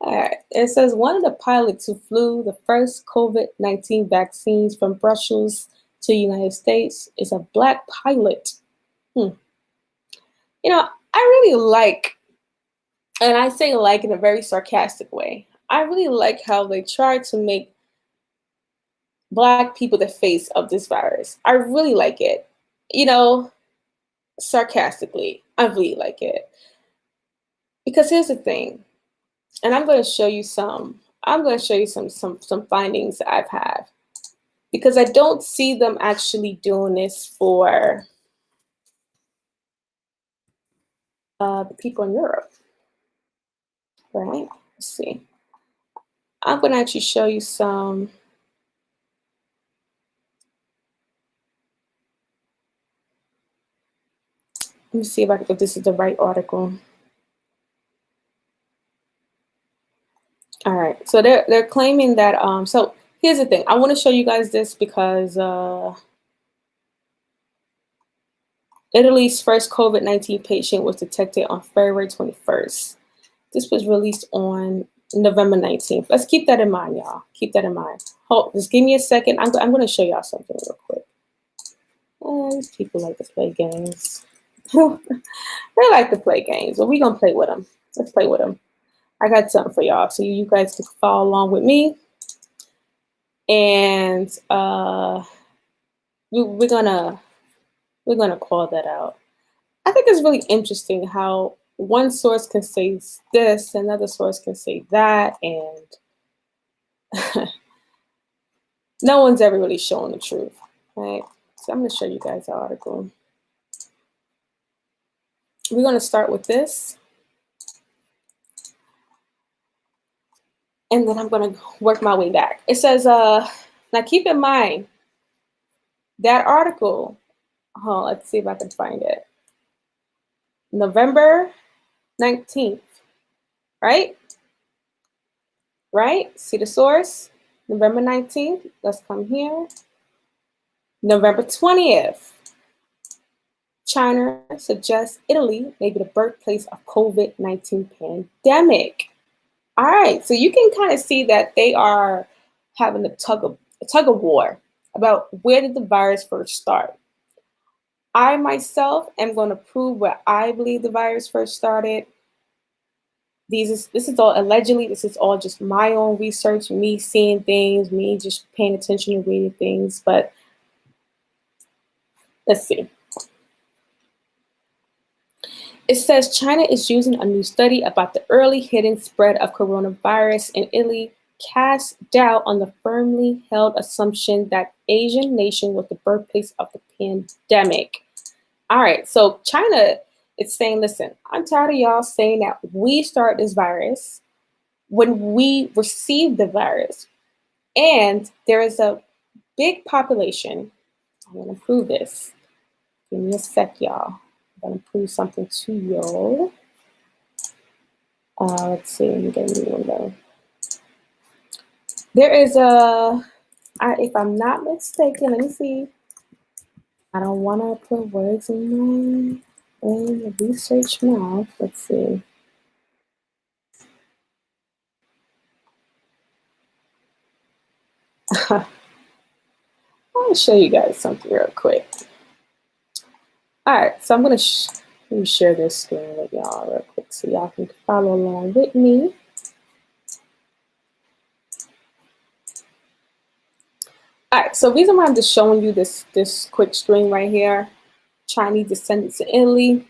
All right. It says one of the pilots who flew the first COVID-19 vaccines from Brussels to the United States is a Black pilot. Hmm. I really like, and I say like in a very sarcastic way, I really like how they try to make Black people the face of this virus. I really like it. You know, sarcastically, I really like it. Because here's the thing, and I'm going to show you some findings that I've had. Because I don't see them actually doing this for the people in Europe, right? Let's see. I'm going to actually show you some. Let me see if this is the right article. All right, so they're claiming that. So here's the thing. I want to show you guys this because Italy's first COVID-19 patient was detected on February 21st. This was released on November 19th. Let's keep that in mind, y'all. Keep that in mind. Hold, just give me a second. I'm going to show y'all something real quick. These people like to play games. They like to play games, but we're going to play with them. Let's play with them. I got something for y'all, so you guys can follow along with me. And we're gonna call that out. I think it's really interesting how one source can say this, another source can say that, and no one's ever really showing the truth, right? So I'm gonna show you guys the article. We're gonna start with this, and then I'm gonna work my way back. It says, now keep in mind that article. Oh, let's see if I can find it. November 19th, right? Right? See the source? November 19th. Let's come here. November 20th. China suggests Italy may be the birthplace of COVID-19 pandemic. All right, so you can kind of see that they are having a tug of war about where did the virus first start. I myself am going to prove where I believe the virus first started. This is all allegedly. This is all just my own research, me seeing things, me just paying attention and reading things. But let's see. It says China is using a new study about the early hidden spread of coronavirus in Italy casts doubt on the firmly held assumption that Asian nation was the birthplace of the pandemic. All right, so China is saying, listen, I'm tired of y'all saying that we started this virus when we received the virus. And there is a big population. I'm going to prove this. Give me a sec, y'all. I'm going to prove something to y'all. Let's see. Let me get a new window. There is if I'm not mistaken, let me see. I don't want to put words in the research mouth. Let's see. I'll show you guys something real quick. All right, so I'm gonna let me share this screen with y'all real quick so y'all can follow along with me. All right, so the reason why I'm just showing you this quick screen right here, Chinese descendants in Italy.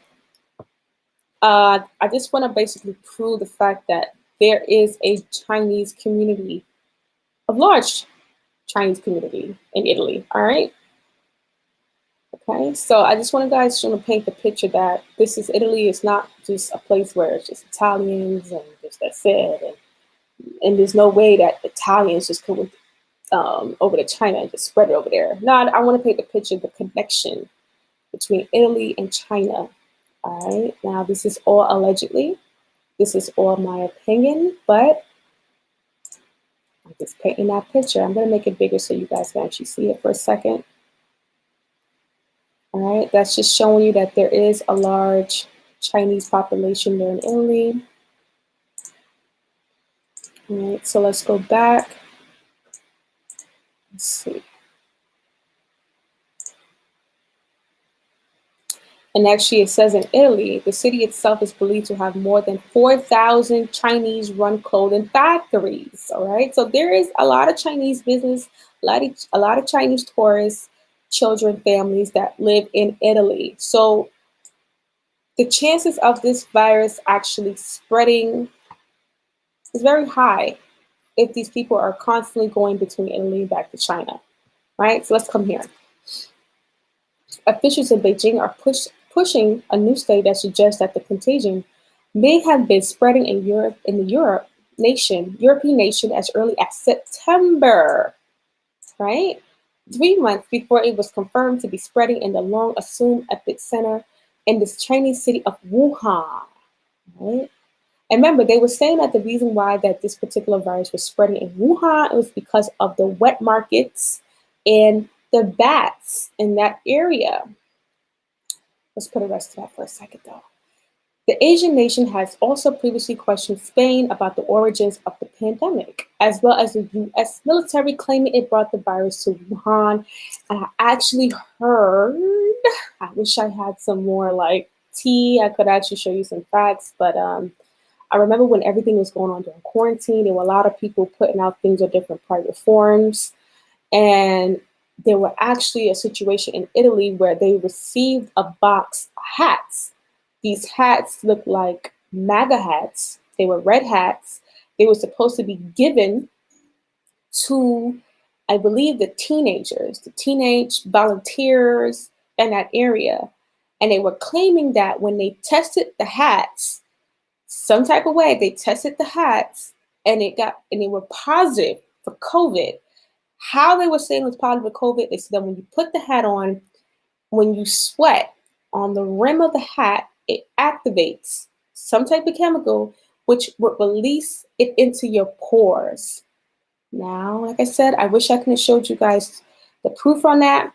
I just want to basically prove the fact that there is a Chinese community, a large Chinese community in Italy. All right. Okay, so I just want to guys to paint the picture that this is Italy. It's not just a place where it's just Italians and just that's it, and there's no way that Italians just come over to China and just spread it over there. No, I want to paint the picture, the connection between Italy and China. All right, now this is all allegedly. This is all my opinion, but I'm just painting that picture. I'm going to make it bigger so you guys can actually see it for a second. All right, that's just showing you that there is a large Chinese population there in Italy. All right, so let's go back. Let's see. And actually, it says in Italy, the city itself is believed to have more than 4,000 Chinese-run clothing factories. All right, so there is a lot of Chinese business, a lot of Chinese tourists, children, families that live in Italy. So the chances of this virus actually spreading is very high if these people are constantly going between Italy and back to China, right? So let's come here. Officials in Beijing are pushing a new study that suggests that the contagion may have been spreading in European nation as early as September, right? 3 months before it was confirmed to be spreading in the long assumed epicenter in this Chinese city of Wuhan, right? And remember, they were saying that the reason why that this particular virus was spreading in Wuhan was because of the wet markets and the bats in that area. Let's put a rest to that for a second, though. The Asian nation has also previously questioned Spain about the origins of the pandemic, as well as the US military claiming it brought the virus to Wuhan. And I actually heard, I wish I had some more like tea, I could actually show you some facts, but I remember when everything was going on during quarantine, there were a lot of people putting out things on different private forums. And there were actually a situation in Italy where they received a box of hats. These hats looked like MAGA hats. They were red hats. They were supposed to be given to, I believe, the teenagers, the teenage volunteers in that area. And they were claiming that when they tested the hats, some type of way, they tested the hats and they were positive for COVID. How they were saying it was positive for COVID, they said that when you put the hat on, when you sweat on the rim of the hat, it activates some type of chemical which would release it into your pores. Now, like I said, I wish I could have showed you guys the proof on that,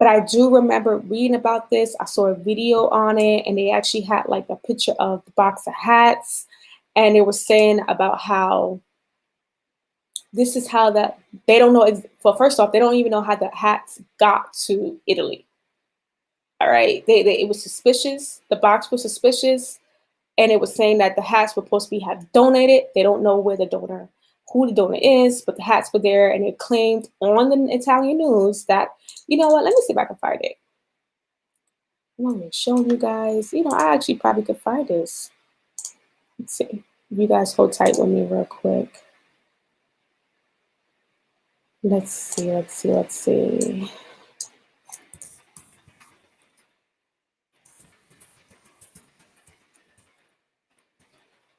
but I do remember reading about this. I saw a video on it, and they actually had like a picture of the box of hats, and they were saying about how this is how that they don't know. Well, first off, they don't even know how the hats got to Italy. All right, it was suspicious. The box was suspicious, and it was saying that the hats were supposed to be have donated. They don't know where the donor, who the donor is, but the hats were there, and it claimed on the Italian news that, you know what? Let me see if I can find it. I'm going to show you guys. You know, I actually probably could find this. Let's see. You guys hold tight with me real quick. Let's see, let's see, let's see.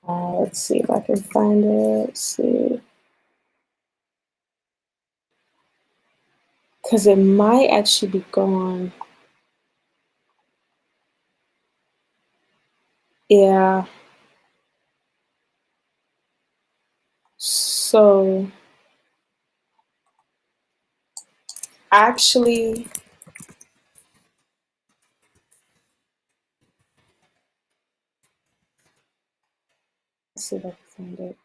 Let's see if I can find it. Let's see. Because it might actually be gone. Yeah. So actually, let's see if I can find it.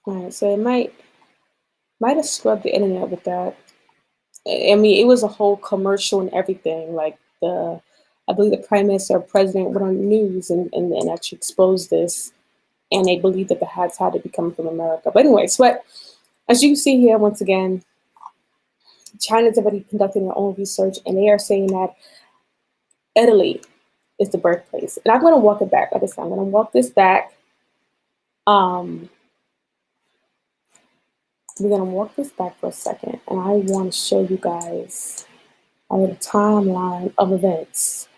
All right, so it might have scrubbed the internet with that. I mean, it was a whole commercial and everything. Like I believe the prime minister or president went on the news and actually exposed this, and they believe that the hats had to be coming from America. But anyways, but as you can see here, once again, China's already conducting their own research, and they are saying that Italy is the birthplace. And I'm going to walk it back. Like I said, I'm going to walk this back. Um, we're going to walk this back for a second, and I want to show you guys a little timeline of events.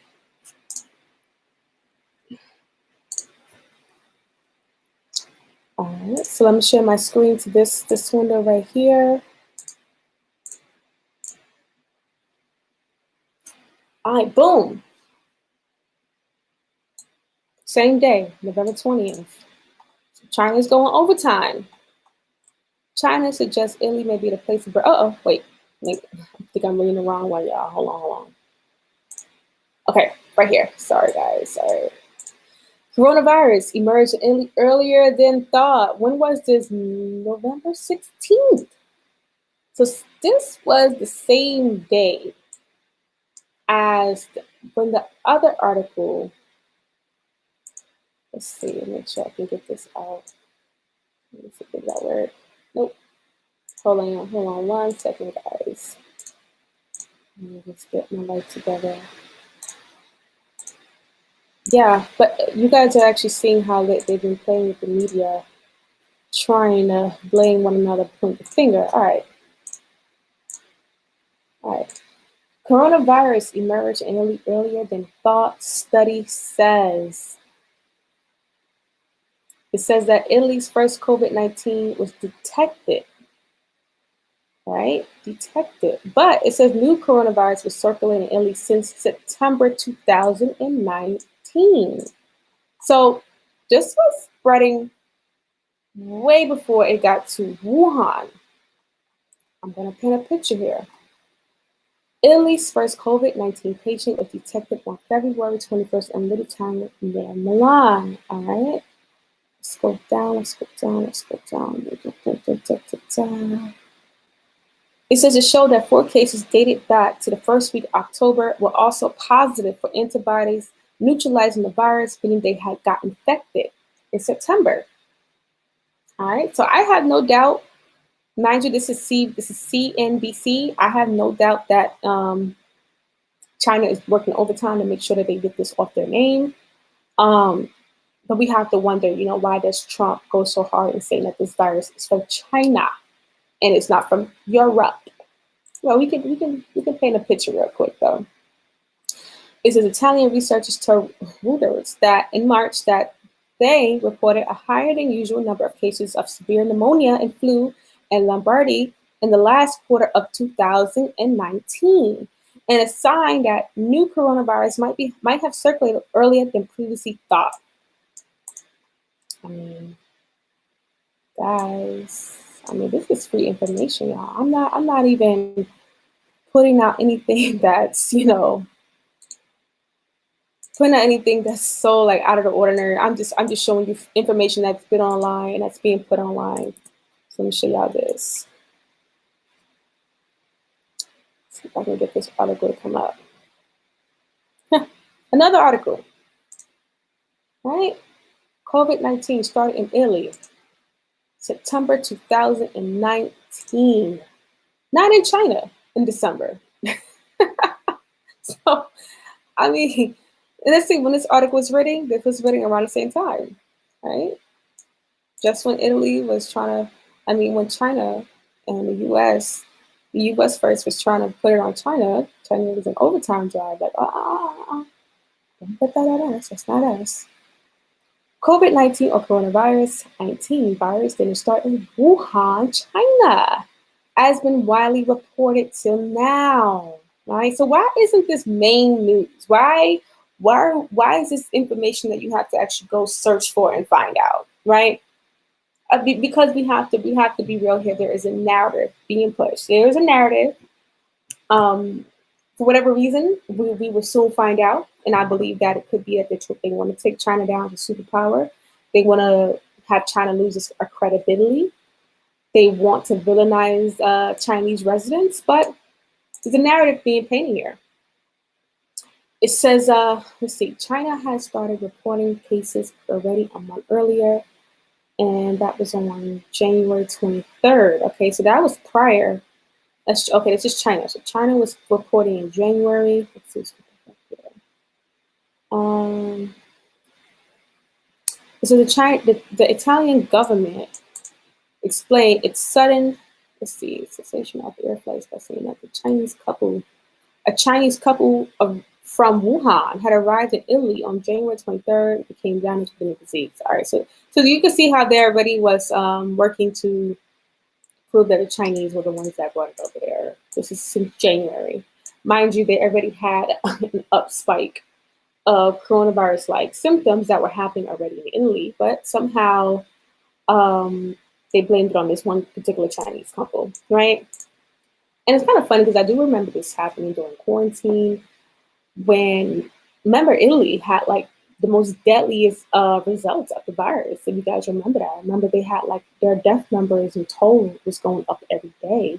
All right, so let me share my screen to this window right here. All right, boom. Same day, November 20th. China's going overtime. China suggests Italy may be the place of birth. Wait. I think I'm reading the wrong one, y'all. Hold on. Okay, right here. Sorry, guys. Sorry. Coronavirus emerged in Italy earlier than thought. When was this? November 16th. So this was the same day as when the other article. Let's see. Make sure I can get this out. Let me see if that word. Nope. Hold on 1 second, guys. Let's get my life together. Yeah, but you guys are actually seeing how they've been playing with the media, trying to blame one another, point the finger. All right. Coronavirus emerged in Italy earlier than thought, study says. It says that Italy's first COVID-19 was detected, right? Detected. But it says new coronavirus was circulating in Italy since September 2019. So this was spreading way before it got to Wuhan. I'm going to paint a picture here. Italy's first COVID-19 patient was detected on February 21st in a little town near Milan. All right. Let's go down. It says it showed that 4 cases dated back to the first week of October were also positive for antibodies neutralizing the virus, meaning they had got infected in September. All right. So I have no doubt. Mind you, this is CNBC. I have no doubt that China is working overtime to make sure that they get this off their name. But we have to wonder, why does Trump go so hard in saying that this virus is from China and it's not from Europe? Well, we can paint a picture real quick though. It says Italian researchers told Reuters that in March that they reported a higher than usual number of cases of severe pneumonia and flu in Lombardy in the last quarter of 2019, and a sign that new coronavirus might have circulated earlier than previously thought. I mean, guys, this is free information, y'all. I'm not even putting out anything that's, putting out anything that's so like out of the ordinary. I'm just showing you information that's been online and that's being put online. So let me show y'all this. See if I can get this article to come up. Another article, right? COVID-19 started in Italy, September 2019. Not in China in December. So, let's see, when this article was written, this was written around the same time, right? Just when Italy was trying to, when China and the US first was trying to put it on China was an overtime job. Like, don't put that on us. That's not us. COVID-19 or coronavirus 19 virus didn't start in Wuhan, China, as been widely reported till now. Right? So why isn't this main news? Why is this information that you have to actually go search for and find out? Right? Because we have to be real here. There is a narrative being pushed. There is a narrative. For whatever reason, we will soon find out. And I believe that it could be that they want to take China down as a superpower. They want to have China lose its credibility. They want to villainize Chinese residents, but there's a narrative being painted here. It says, let's see, China has started reporting cases already a month earlier, and that was on January 23rd. Okay, so that was prior. That's okay. This is China. So China was reporting in January. Let's see. So the Italian government explained its sudden, let's see, cessation of air flights by saying that a Chinese couple from Wuhan had arrived in Italy on January 23rd and became damaged with the disease. All right, so you can see how they already was working to prove that the Chinese were the ones that brought it over there. This is since January. Mind you, they already had an up spike of coronavirus-like symptoms that were happening already in Italy, but somehow they blamed it on this one particular Chinese couple, right? And it's kind of funny because I do remember this happening during quarantine when, remember, Italy had like the most deadliest results of the virus. If you guys remember that, I remember they had like their death numbers in total was going up every day.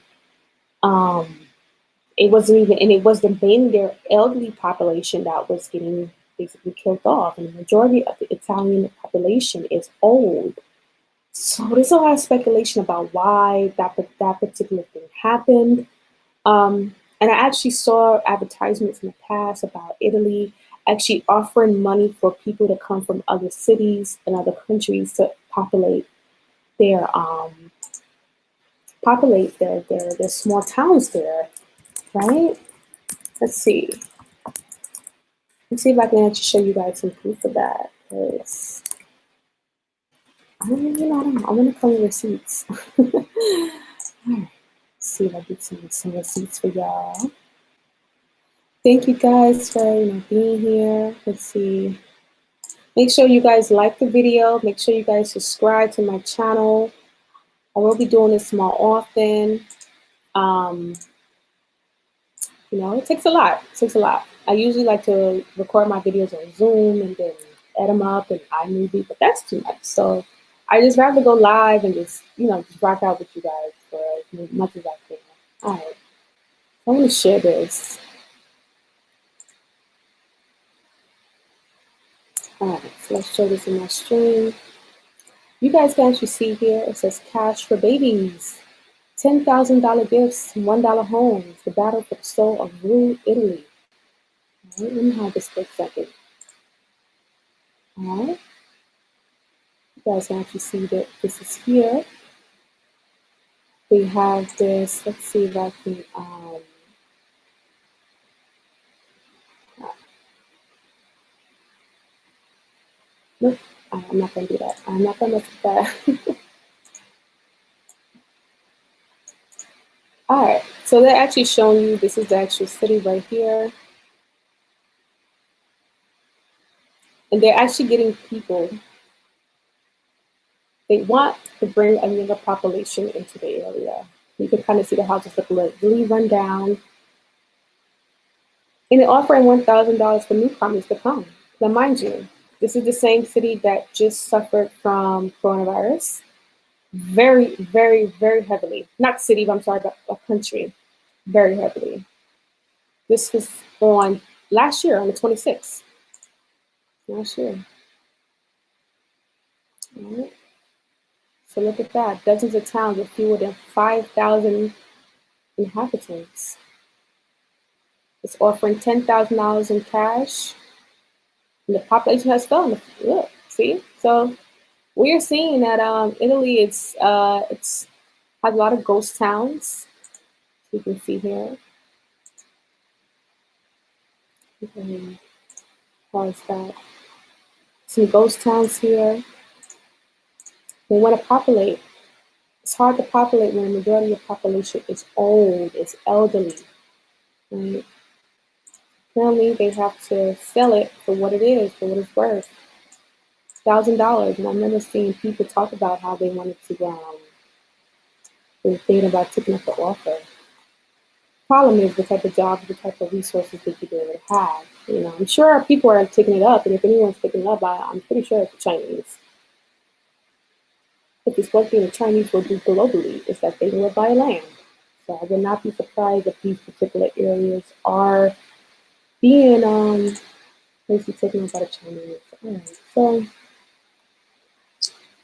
It wasn't even, and it was the mainly their elderly population that was getting basically killed off, and the majority of the Italian population is old. So there's a lot of speculation about why that particular thing happened. And I actually saw advertisements in the past about Italy actually offering money for people to come from other cities and other countries to their their small towns there, right? Let's see. Let's see if I can actually show you guys some proof of that. Because I don't know. I want to come with receipts. All right. Let's see if I get some receipts for y'all. Thank you guys for being here. Let's see. Make sure you guys like the video. Make sure you guys subscribe to my channel. I will be doing this more often. It takes a lot. It takes a lot. I usually like to record my videos on Zoom and then edit them up in iMovie, but that's too much. So I just rather go live and just rock out with you guys for as much as I can. All right. I want to share this. All right, so let's show this in my stream. You guys can actually see here, it says cash for babies, $10,000 gifts, $1 homes, the battle for the soul of Rue, Italy. All right, let me have this for a second. All right, you guys can actually see that this is here. We have this, let's see if I can, nope, I'm not going to do that. I'm not going to mess with that. All right, so they're actually showing you, this is the actual city right here. And they're actually getting people, they want to bring a younger population into the area. You can kind of see the houses look really run down. And they're offering $1,000 for newcomers to come. Now, mind you, this is the same city that just suffered from coronavirus very, very, very heavily. Not city, but I'm sorry, but a country, very heavily. This was on last year, on the 26th. Last year. All right. So look at that. Dozens of towns with fewer than 5,000 inhabitants. It's offering $10,000 in cash. And the population has fallen. Look, see? So we are seeing that Italy has a lot of ghost towns. You can see here. Pause that. Some ghost towns here. They want to populate. It's hard to populate when the majority of the population is old, is elderly. Right? Apparently, they have to sell it for what it is, for what it's worth. $1,000. And I remember seeing people talk about how they wanted to, they were thinking about taking up the offer. Problem is the type of jobs, the type of resources that you'd be able to have. I'm sure people are taking it up, and if anyone's picking it up, I'm pretty sure it's the Chinese. if it's one thing the Chinese will do globally, is that they will buy land. So I would not be surprised if these particular areas are being basically taken over by the Chinese. All right, so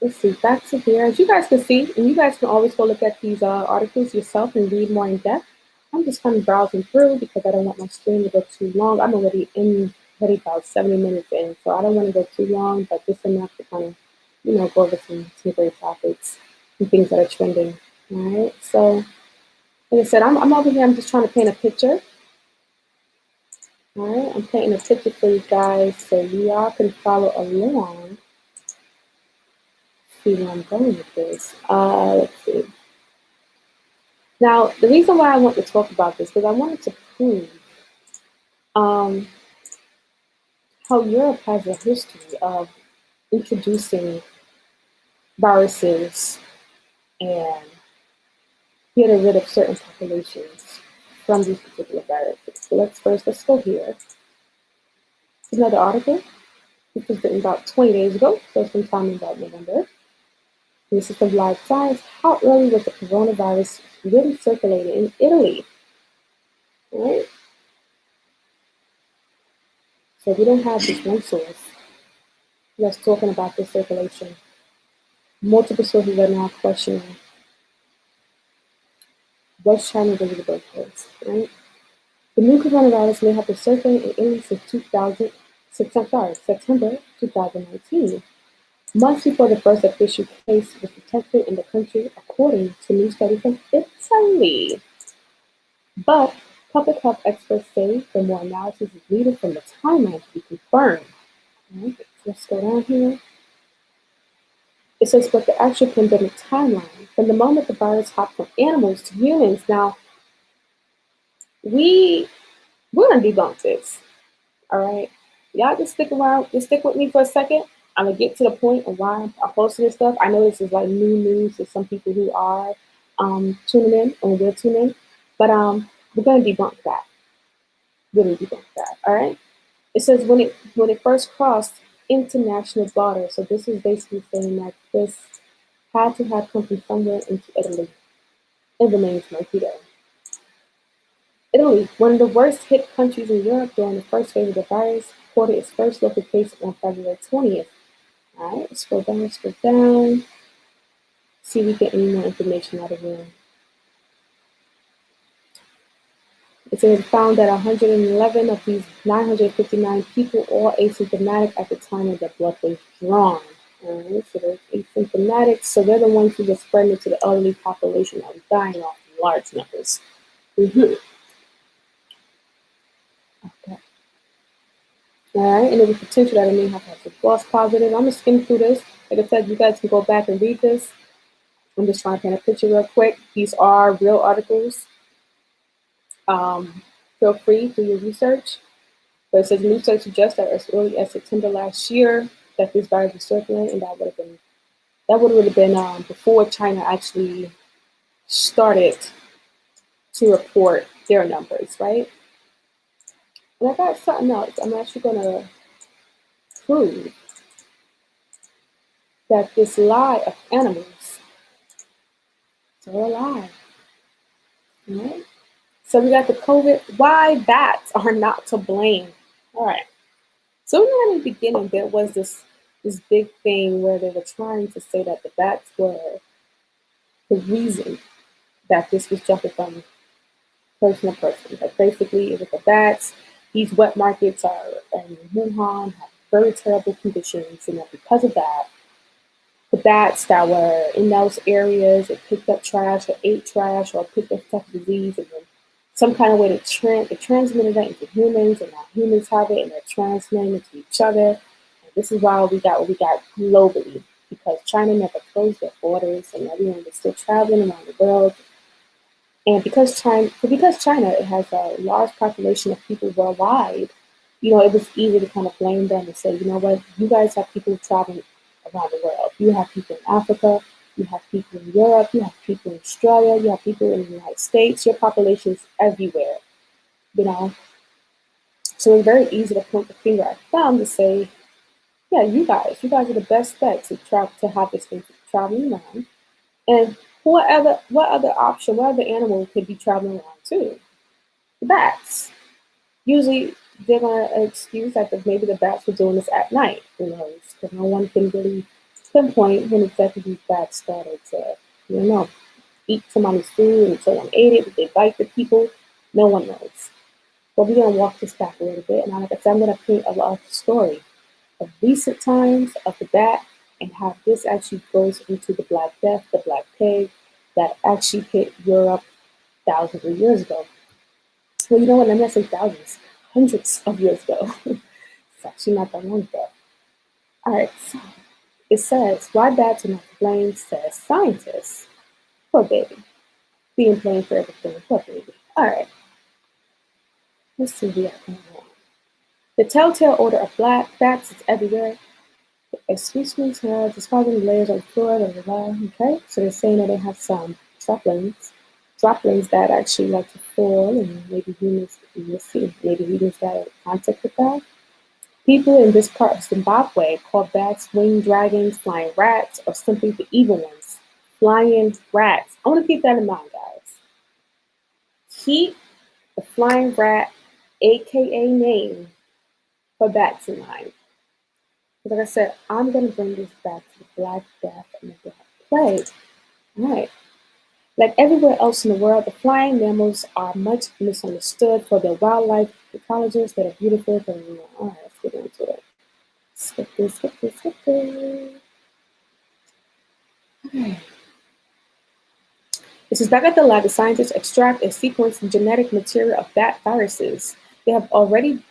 let's see, back to here. As you guys can see, and you guys can always go look at these articles yourself and read more in depth. I'm just kind of browsing through because I don't want my stream to go too long. I'm already about 70 minutes in, so I don't want to go too long, but just enough to kind of, go over some great topics and things that are trending. All right, so like I said, I'm over here. I'm just trying to paint a picture. All right, I'm painting a picture for you guys so you all can follow along. See where I'm going with this. Let's see. Now, the reason why I want to talk about this is I wanted to prove um, how Europe has a history of introducing viruses and getting rid of certain populations from these particular viruses. So let's go here. Another article. This was written about 20 days ago, so sometime in about November. This is from Live Science. How early was the coronavirus really circulating in Italy? All right. So we don't have just one source that's talking about this circulation. Multiple sources are now questioning was China really the birthplace, right? The new coronavirus may have been circulating in Italy since September 2019, months before the first official case was detected in the country, according to a new study from Italy. But public health experts say that more analysis is needed from the timeline to be confirmed. Right, let's go down here. It says, but the actual pandemic timeline, from the moment the virus hopped from animals to humans. Now, we're gonna debunk this. All right, y'all just stick around. Just stick with me for a second. I'm gonna get to the point of why I'm posting this stuff. I know this is like new news to some people who are tuning in and will tune in, but we're gonna debunk that. Really debunk that. All right. It says when it first crossed international borders. So this is basically saying that this had to have come from somewhere into Italy. It remains murky there. Italy, one of the worst hit countries in Europe during the first phase of the virus, reported its first local case on February 20th. All right, let's go down, See if we get any more information out of here. It says it found that 111 of these 959 people, all asymptomatic at the time of the blood was drawn. All right, so they're asymptomatic, so they're the ones who were spreading it to the elderly population that was dying off in large numbers. Mm-hmm. Okay. All right, and there was potential that it may have had some false positive. I'm gonna skim through this. Like I said, you guys can go back and read this. I'm just trying to paint a picture real quick. These are real articles. Feel free to do your research. But it says new study suggests that as early as September last year that this virus was circulating, and that would have been before China actually started to report their numbers, right? And I got something else. I'm actually gonna prove that this lie of animals are a lie. Right? So we got the COVID. Why bats are not to blame. All right. So in the beginning, there was this big thing where they were trying to say that the bats were the reason that this was jumping from person to person. Like basically, it was the bats. These wet markets are in Wuhan have very terrible conditions, and that because of that, the bats that were in those areas that picked up trash or ate trash or picked up stuff disease, and then some kind of way they transmitted that into humans, and now humans have it, and they're transmitting it to each other. And this is why we got what we got globally, because China never closed their borders, and everyone was still traveling around the world. And because China it has a large population of people worldwide, it was easy to kind of blame them and say, you know what, you guys have people traveling around the world. You have people in Africa, you have people in Europe, you have people in Australia, you have people in the United States. Your population is everywhere, you know. So it's very easy to point the finger at them to say, yeah, you guys are the best bet to try to have this thing traveling around. And what other animal could be traveling around too? The bats. Usually they're gonna excuse that maybe the bats were doing this at night. Who knows? Because no one can really pinpoint when exactly these bats started to, you know, eat somebody's food and someone ate it. Did they bite the people? No one knows. But we're gonna walk this back a little bit, and like I said, I'm gonna paint a story of recent times of the bat and how this actually goes into the Black Death, the Black Plague that actually hit Europe thousands of years ago. Well, you know what? Let me not say thousands, hundreds of years ago. It's actually not that long ago. All right, so it says, why bats are not to blame, says scientists. Poor baby. Being blamed for everything. Poor baby. All right, let's see what we got going on. The telltale odor of black bats is everywhere. Excuse me, describing the layers on the floor, blah, blah, blah. Okay, so they're saying that they have some droplings that actually like to fall, and maybe humans, we'll see, maybe humans got in contact with that. People in this part of Zimbabwe call bats winged dragons, flying rats, or simply the evil ones. Flying rats. I want to keep that in mind, guys. Keep the flying rat, aka name, for bats in mind. Like I said, I'm going to bring this back to the Black Death and the Black Plague. All right. Like everywhere else in the world, the flying mammals are much misunderstood for their wildlife ecologies that are beautiful. But, all right, let's get into it. Skip this, skip this, skip this. Okay. This is back at the lab. The scientists extract and sequence the genetic material of bat viruses. They have already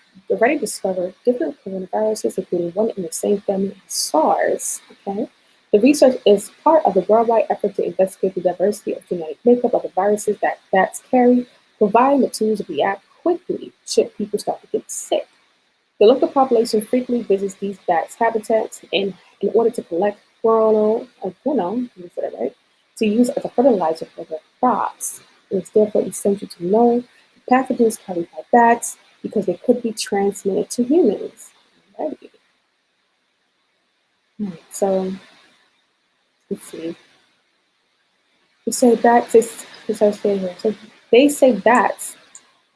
discovered different coronaviruses, including one in the same family as SARS. Okay, the research is part of the worldwide effort to investigate the diversity of genetic makeup of the viruses that bats carry, providing the tools to react quickly should people start to get sick. The local population frequently visits these bats' habitats in order to collect guano, you said it right, to use as a fertilizer for their crops. It is therefore essential to know the pathogens carried by bats because they could be transmitted to humans. Alrighty. So let's see. We say bats. This I say here. So they say bats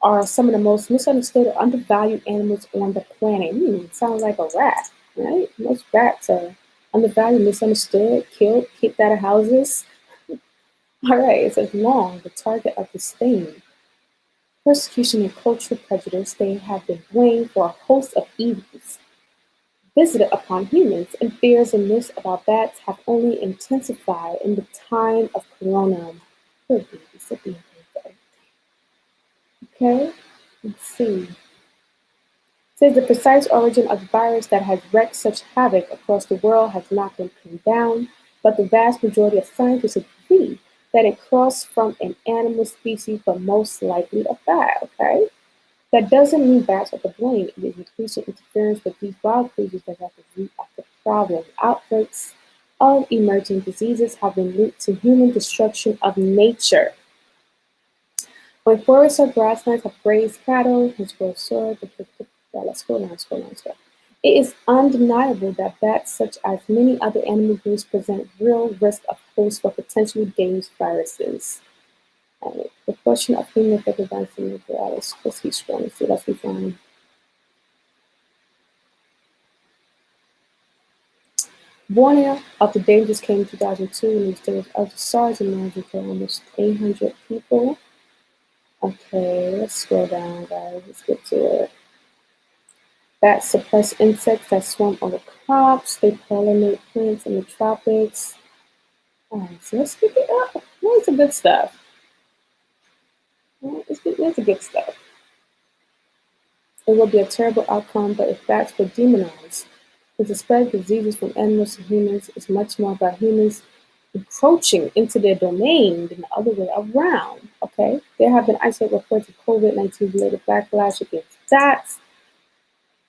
are some of the most misunderstood or undervalued animals on the planet. Sounds like a rat, right? Most bats are undervalued, misunderstood, killed, kicked out of houses. All right, it says long, the target of disdain, persecution, and cultural prejudice. They have been blamed for a host of evils visited upon humans, and fears and myths about bats have only intensified in the time of Corona. Could be recipient of that. Okay, let's see. Says the precise origin of the virus that has wreaked such havoc across the world has not been pinned down, but the vast majority of scientists agree that it crossed from an animal species, but most likely a bat. Okay, that doesn't mean bats are to blame. It is increasing interference with these wild creatures that have the root of the problem. Outbreaks of emerging diseases have been linked to human destruction of nature. When forests or grasslands have grazed cattle, has grown soil, let's scroll down, scroll down, scroll. It is undeniable that bats, such as many other animal groups, present real risk of hosts for potentially dangerous viruses. The question of human affected by antibiotics. Let's keep scrolling, see what we find. Warning of the dangers came in 2002 and there was other SARS emerging for almost 800 people. Okay, let's scroll down, guys. Let's get to it. Bats suppress insects that swarm on the crops. They pollinate plants in the tropics. Alright, so let's get it up. That's the good stuff. That's the good stuff. It will be a terrible outcome, but if bats were demonized, the spread of diseases from animals to humans is much more about humans encroaching into their domain than the other way around. Okay, there have been isolated reports of COVID-19 related backlash against bats,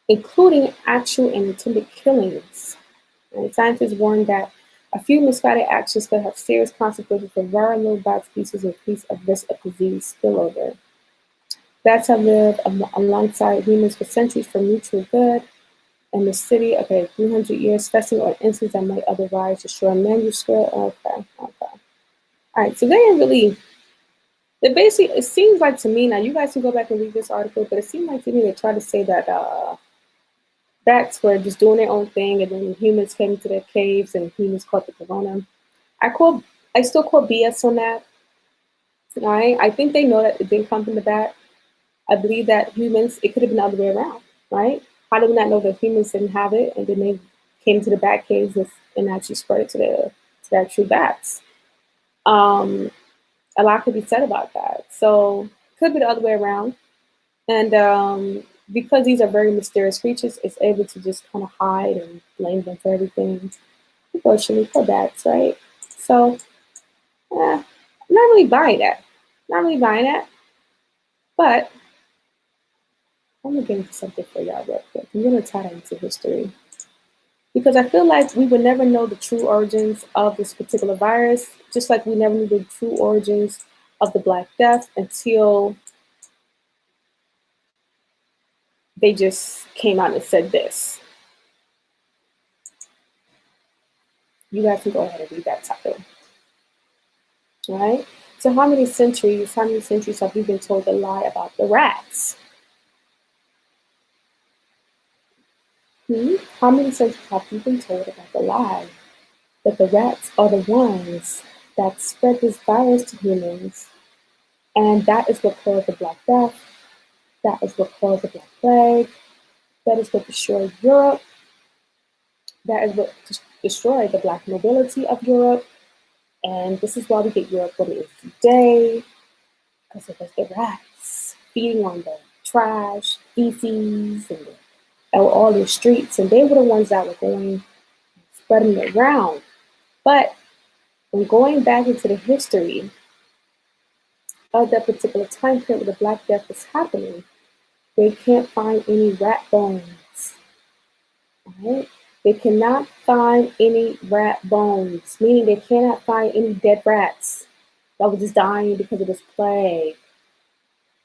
including actual and intended killings. And scientists warn that a few misguided actions could have serious consequences for vulnerable bat species and increase a risk of disease spillover. Bats have lived alongside humans for centuries for mutual good, And the city, okay, 300 years, festering on incidents that might otherwise destroy a manuscript. Okay. All right, so they didn't really, they basically, it seems like to me, now you guys can go back and read this article, but it seemed like to me they tried to say that bats were just doing their own thing, and then humans came into their caves and humans caught the corona. I call, I still call BS on that. All right, I think they know that it didn't come from the bat. I believe that humans, it could have been the other way around, right? How do we not know that humans didn't have it, and then they came to the bat caves and actually spread it to the actual bats? Um, a lot could be said about that. So could be the other way around. And because these are very mysterious creatures, it's able to just kind of hide and blame them for everything. Unfortunately for bats, right? So I'm not really buying that. Not really buying that. But I'm gonna get into something for y'all real quick. I'm gonna tie that into history. Because I feel like we would never know the true origins of this particular virus, just like we never knew the true origins of the Black Death until they just came out and said this. You guys can go ahead and read that title. All right? So how many centuries have we been told a lie about the rats? How many centuries have we been told about the lie that the rats are the ones that spread this virus to humans? And that is what caused the Black Death. That is what caused the Black Plague. That is what destroyed Europe. That is what destroyed the Black nobility of Europe. And this is why we get Europe what it is today, because it was the rats feeding on the trash, feces, and all the streets. And they were the ones that were going, spreading it around. But when going back into the history of that particular time period where the Black Death was happening, they can't find any rat bones. Right? They cannot find any rat bones, meaning they cannot find any dead rats that were just dying because of this plague.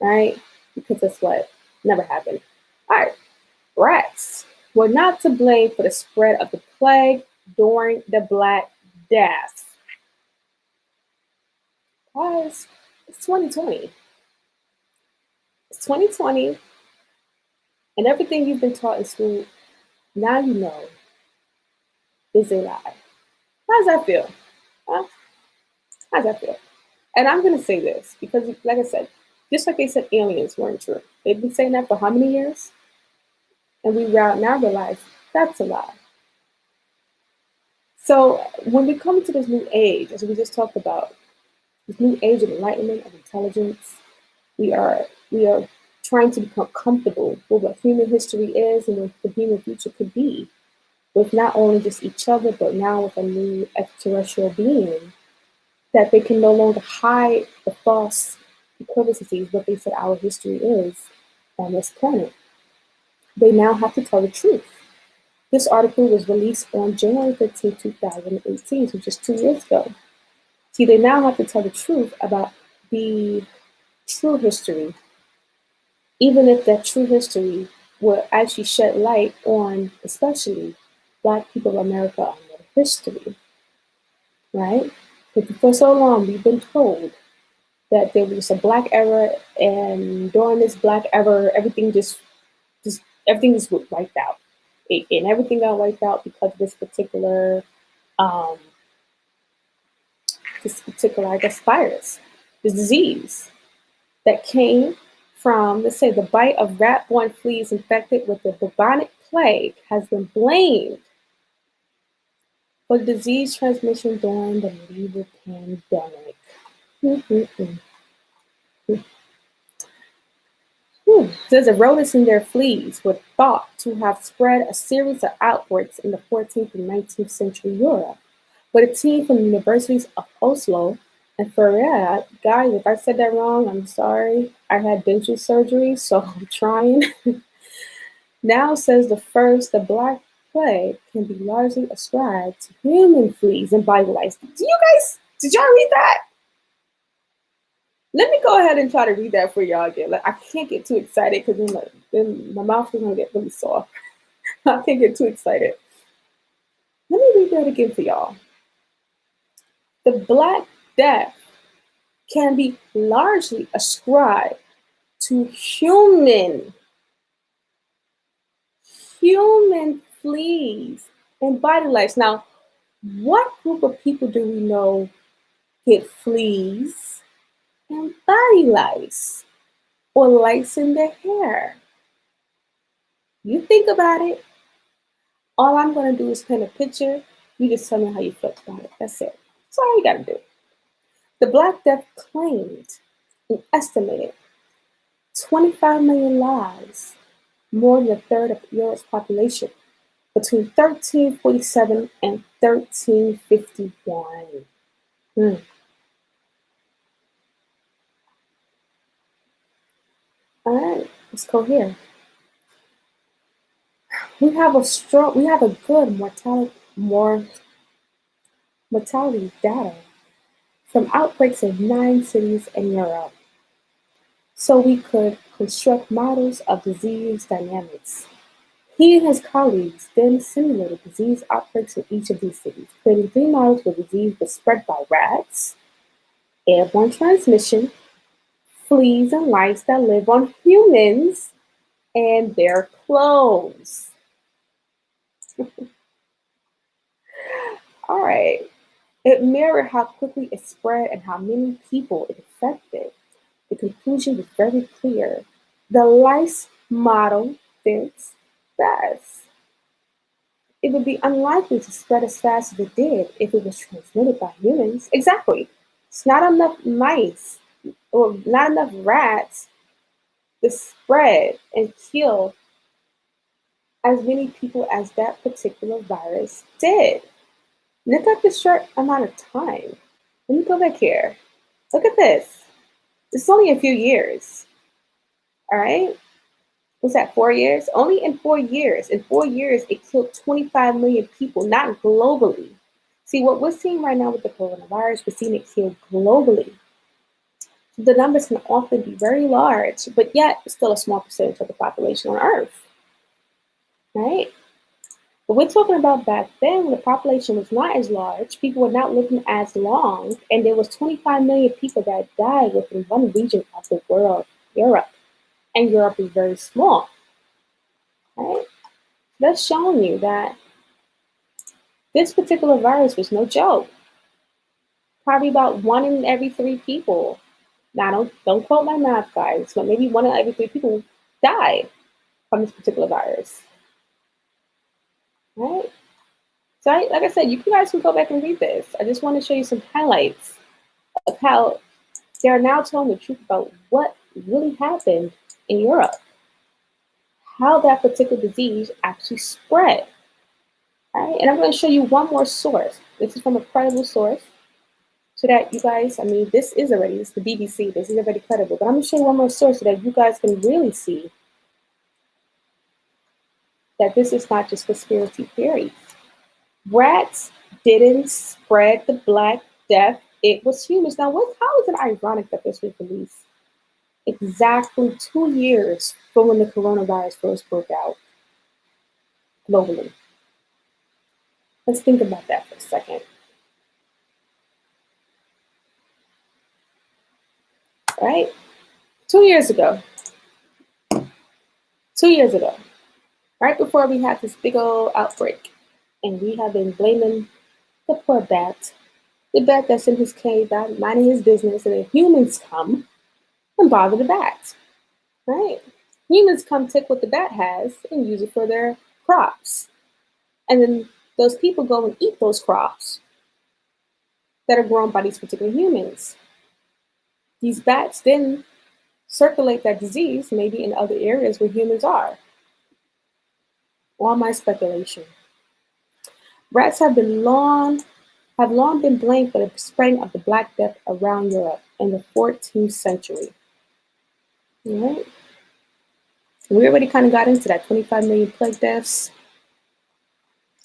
Right? Because that's what never happened. All right, rats were not to blame for the spread of the plague during the Black Death. Guys, it's 2020. It's 2020, and everything you've been taught in school, now you know, is a lie. How does that feel? Huh? How does that feel? And I'm going to say this because, like I said, just like they said aliens weren't true. They've been saying that for how many years? And we now realize that's a lie. So when we come to this new age, as we just talked about, this new age of enlightenment, of intelligence, we are trying to become comfortable with what human history is and what the human future could be, with not only just each other, but now with a new extraterrestrial being, that they can no longer hide the false equivalencies, what they said our history is on this planet. They now have to tell the truth. This article was released on January 15, 2018, so just 2 years ago. See, they now have to tell the truth about the true history, even if that true history will actually shed light on, especially Black people of America and their history, right? Because for so long, we've been told that there was a Black era, and during this Black era, just everything is wiped out. And everything got wiped out because of um, this particular, I guess, virus, this disease that came from, let's say, the bite of rat-borne fleas infected with the bubonic plague has been blamed for disease transmission during the medieval pandemic. Says the rodents and their fleas were thought to have spread a series of outbreaks in the 14th and 19th century Europe. But a team from the universities of Oslo and Ferrara, guys, if I said that wrong, I'm sorry. I had dental surgery, so I'm trying. Now says the Black Plague can be largely ascribed to human fleas and Bible lice. Did y'all read that? Let me go ahead and try to read that for y'all again. Like, I can't get too excited because then my mouth is gonna get really sore. I can't get too excited. Let me read that again for y'all. The Black Death can be largely ascribed to human fleas and body lice. Now, what group of people do we know get fleas and body lice or lice in their hair? You think about it. All I'm going to do is paint a picture. You just tell me how you feel about it. That's it. That's all you got to do. The Black Death claimed an estimated 25 million lives, more than a third of Europe's population, between 1347 and 1351. Hmm. All right, let's go here. We have a good mortality data from outbreaks in 9 cities in Europe, so we could construct models of disease dynamics. He and his colleagues then simulated disease outbreaks in each of these cities, creating 3 models where disease was spread by rats, airborne transmission, fleas and lice that live on humans, and their clothes. All right. It mirrored how quickly it spread and how many people it affected. The conclusion was very clear. The lice model fits best. It would be unlikely to spread as fast as it did if it was transmitted by humans. Exactly. It's not enough mice or not enough rats to spread and kill as many people as that particular virus did. Look at the short amount of time. Let me go back here. Look at this. It's only a few years. All right. Was that 4 years? Only in 4 years. In 4 years, it killed 25 million people, not globally. See, what we're seeing right now with the coronavirus, we're seeing it kill globally. The numbers can often be very large, but yet still a small percentage of the population on Earth. Right? But we're talking about back then when the population was not as large, people were not living as long, and there was 25 million people that died within one region of the world, Europe. And Europe is very small. Right? That's showing you that this particular virus was no joke. Probably about 1 in every 3 people. Now, don't quote my math, guys, but maybe 1 in every 3 people died from this particular virus. Right? So, like I said, you guys can go back and read this. I just want to show you some highlights of how they are now telling the truth about what really happened in Europe, how that particular disease actually spread. Right? And I'm going to show you one more source. This is from a credible source. So that you guys, it's the BBC, this is already credible, but I'm gonna show you one more source so that you guys can really see that this is not just conspiracy theories. Rats didn't spread the Black Death, it was humans. Now, how is it ironic that this was released exactly 2 years from when the coronavirus first broke out globally? Let's think about that for a second. Right? 2 years ago, 2 years ago, right before we had this big old outbreak, and we have been blaming the poor bat, the bat that's in his cave out minding his business, and then humans come and bother the bat, right? Humans come take what the bat has and use it for their crops. And then those people go and eat those crops that are grown by these particular humans. These bats then circulate that disease maybe in other areas where humans are. All my speculation. Rats have long been blamed for the spreading of the Black Death around Europe in the 14th century. All right. We already kind of got into that 25 million plague deaths.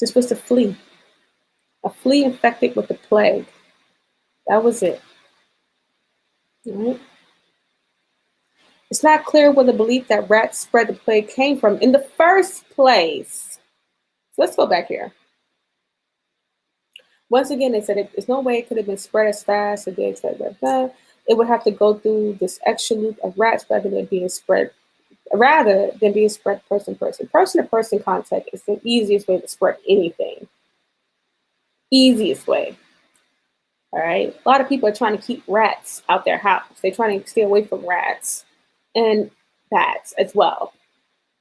This was a flea infected with the plague. That was it. All right. It's not clear where the belief that rats spread the plague came from in the first place. So let's go back here. Once again, they said there's no way it could have been spread as fast as they expected. It would have to go through this extra loop of rats rather than being spread person to person. Person to person contact is the easiest way to spread anything. Easiest way. All right. A lot of people are trying to keep rats out their house. They're trying to stay away from rats and bats as well.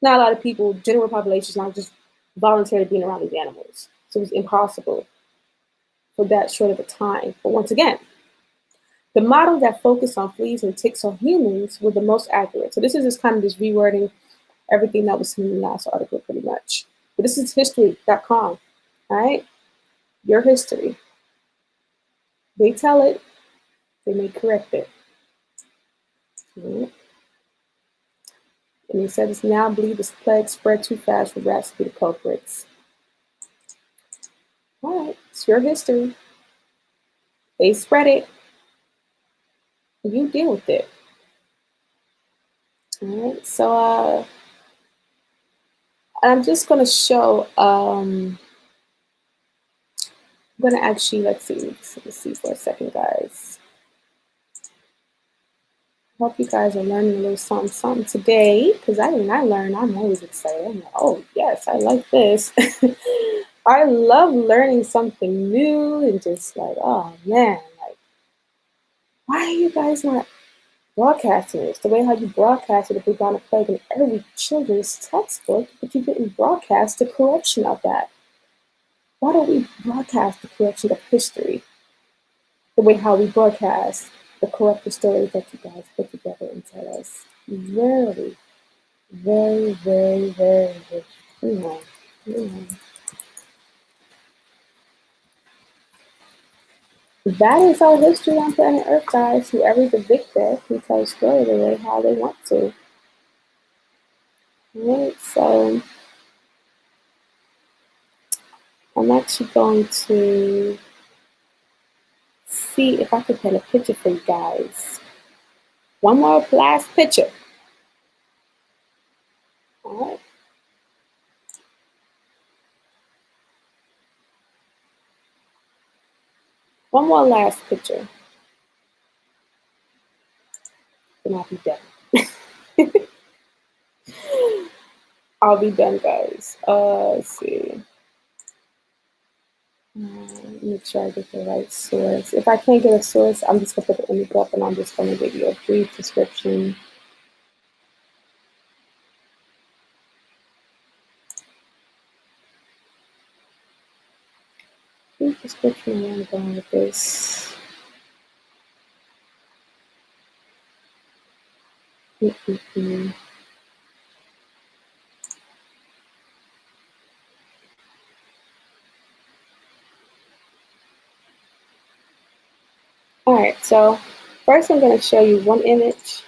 Not a lot of people, general population is not just voluntarily being around these animals. So it's impossible for that short of a time. But once again, the model that focused on fleas and ticks on humans were the most accurate. So this is just kind of just rewording everything that was in the last article pretty much. But this is history.com, all right? Your history. They tell it, they may correct it. Right? And he said it's now believed this plague spread too fast for rats to be the culprits. All right, it's your history. They spread it. You deal with it. All right, so I'm just going to show, I'm going to actually, let's see for a second, guys. Hope you guys are learning a little something today, because when I learn, I'm always excited. I'm like, oh, yes, I like this. I love learning something new and just like, oh, man, like, why are you guys not broadcasting this the way how you broadcasted the bubonic plague in every children's textbook, but you didn't broadcast the correction of that? Why don't we broadcast the correction of history the way how we broadcast the corrected stories that you guys put together and tell us? Very, very, very, very, very, you know. That is our history on planet Earth, guys. Whoever's the victor can tell a story the way how they want to. Alright, so I'm actually going to see if I can paint a picture for you guys. One more last picture. Alright. One more last picture. Then I'll be done. I'll be done, guys. Let's see. Make sure I get the right source. If I can't get a source, I'm just going to put the image up and I'm just going to give you a brief description. Brief description where I'm going with this. All right, so first I'm going to show you one image.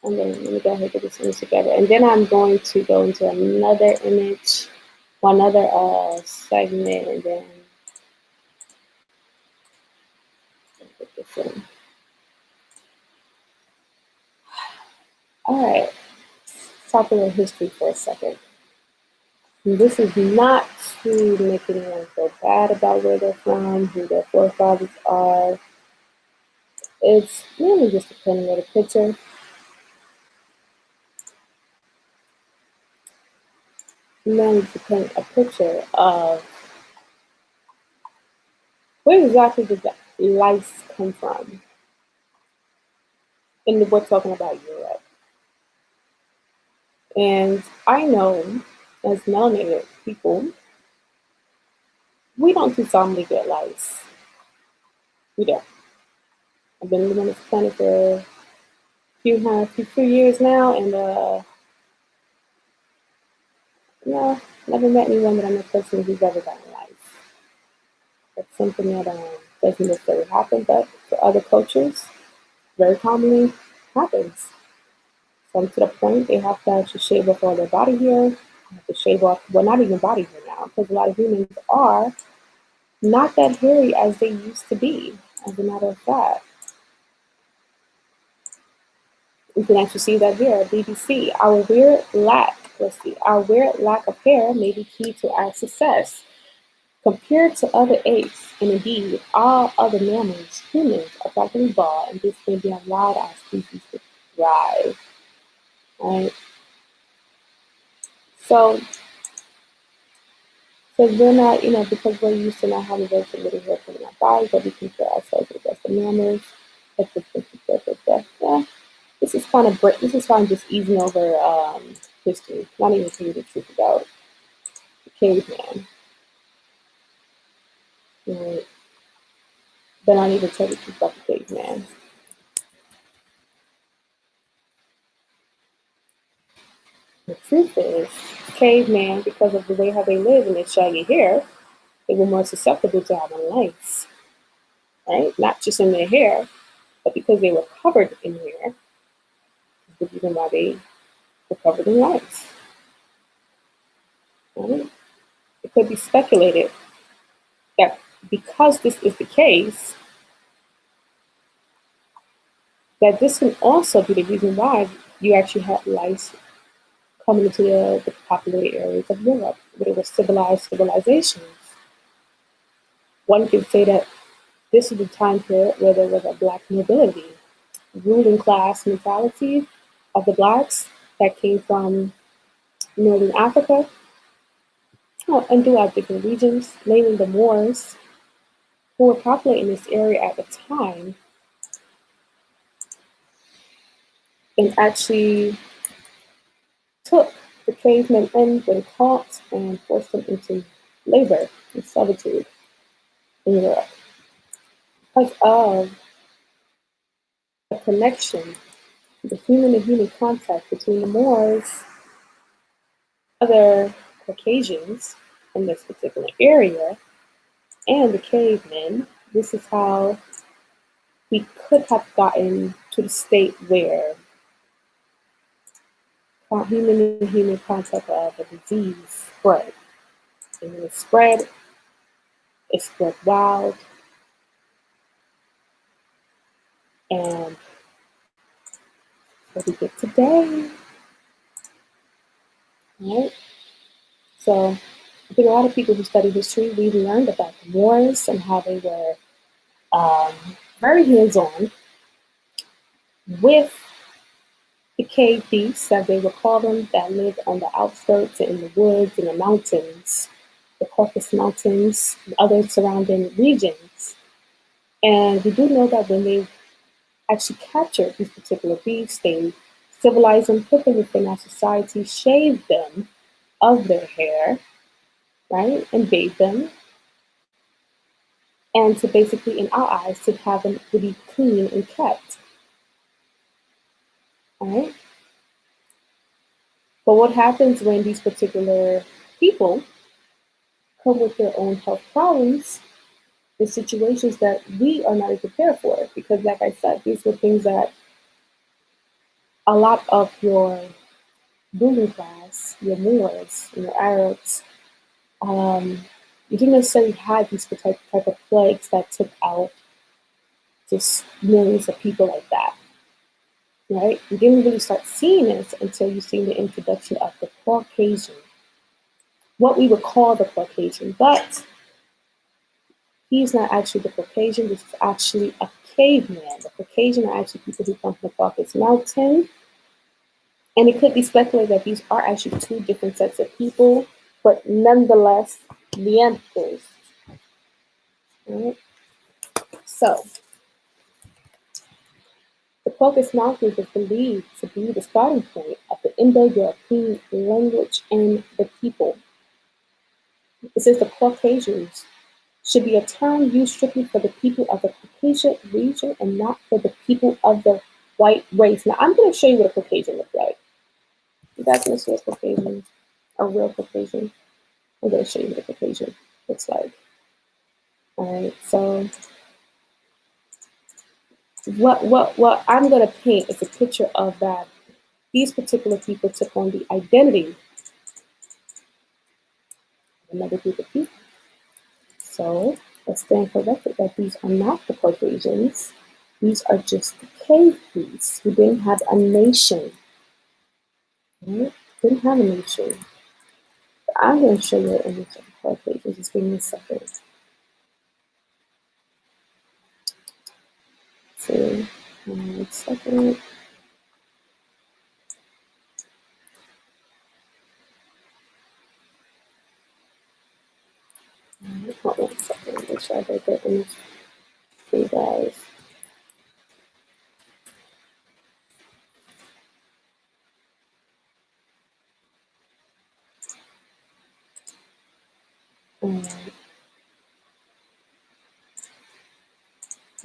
Let me go ahead and get this image together. And then I'm going to go into another image, another segment, and then put this in. All right, let's talk about history for a second. This is not to make anyone feel bad about where they're from, who their forefathers are. It's really just a painting of the picture. And then to paint a picture of where exactly did the lice come from? And we're talking about Europe. And I know, as melanated people, we don't too commonly get lice. We don't. I've been living on this planet for a few years now, and no, never met anyone that I know personally who's ever gotten lice. That's something that doesn't necessarily happen, but for other cultures, very commonly happens. Some to the point they have to actually shave off all their body hair. Have to shave off, well, not even body hair now, because a lot of humans are not that hairy as they used to be, as a matter of fact. You can actually see that here at BBC. Our weird lack let's see, our weird lack of hair may be key to our success. Compared to other apes, and indeed all other mammals, humans are practically bald, and this may be allowed our species to thrive. Right? So, so we're not, because we're used to not having very little hair in our bodies, but we compare ourselves with the rest of mammals. Yeah, this is kind of this is kind of just easing over history. Not even telling you the truth about the caveman. Right? But not even tell you the truth about the caveman. The truth is, caveman, because of the way how they live and their shaggy hair, they were more susceptible to having lice, right? Not just in their hair, but because they were covered in hair, the reason why they were covered in lice. Right? It could be speculated that because this is the case, that this can also be the reason why you actually had lice coming into the populated areas of Europe, where they were civilized civilizations. One could say that this is the time period where there was a black nobility, ruling class mentality of the blacks that came from northern Africa and throughout different regions, namely the Moors, who were populating this area at the time, and actually took the cavemen in when caught and forced them into labor and servitude in Europe because of the connection, the human to human contact between the Moors, other Caucasians in this particular area, and the cavemen. This is how we could have gotten to the state where human to human contact of a disease spread. And when it spread wild, and what we get today. Right? So I think a lot of people who study history, we've learned about the Moors and how they were very hands-on with the cave beasts, as they would call them, that lived on the outskirts and in the woods and the mountains, the Caucasus Mountains, and other surrounding regions. And we do know that when they actually captured these particular beasts, they civilized them, put them within our society, shaved them of their hair, right, and bathed them, and to basically, in our eyes, to have them to be clean and kept, right? But what happens when these particular people come with their own health problems in situations that we are not prepared for? Because, like I said, these were things that a lot of your ruling class, your Moors, your Arabs, you didn't necessarily have these type of plagues that took out just millions of people like that, right? You didn't really start seeing this until you see the introduction of the Caucasian, what we would call the Caucasian, but he's not actually the Caucasian. This is actually a caveman. The Caucasian are actually people who come from the Caucasus Mountain, and it could be speculated that these are actually two different sets of people, but nonetheless, Neanderthals. Right? So, the Caucasus Mountains is believed to be the starting point of the Indo-European language and the people. It says the Caucasians should be a term used strictly for the people of the Caucasian region and not for the people of the white race. Now, I'm going to show you what a Caucasian looks like. You guys want to see a Caucasian, a real Caucasian? I'm going to show you what a Caucasian looks like. All right, so what I'm going to paint is a picture of that. These particular people took on the identity of another group of people. So let's stand corrected that these are not the Caucasians. These are just the cave priests who didn't have a nation. Right? didn't have an nation. I'm going to show you an image of the Caucasians. Just give me a second. See, 1 second. Hold on a second. Make sure I get the image for you guys.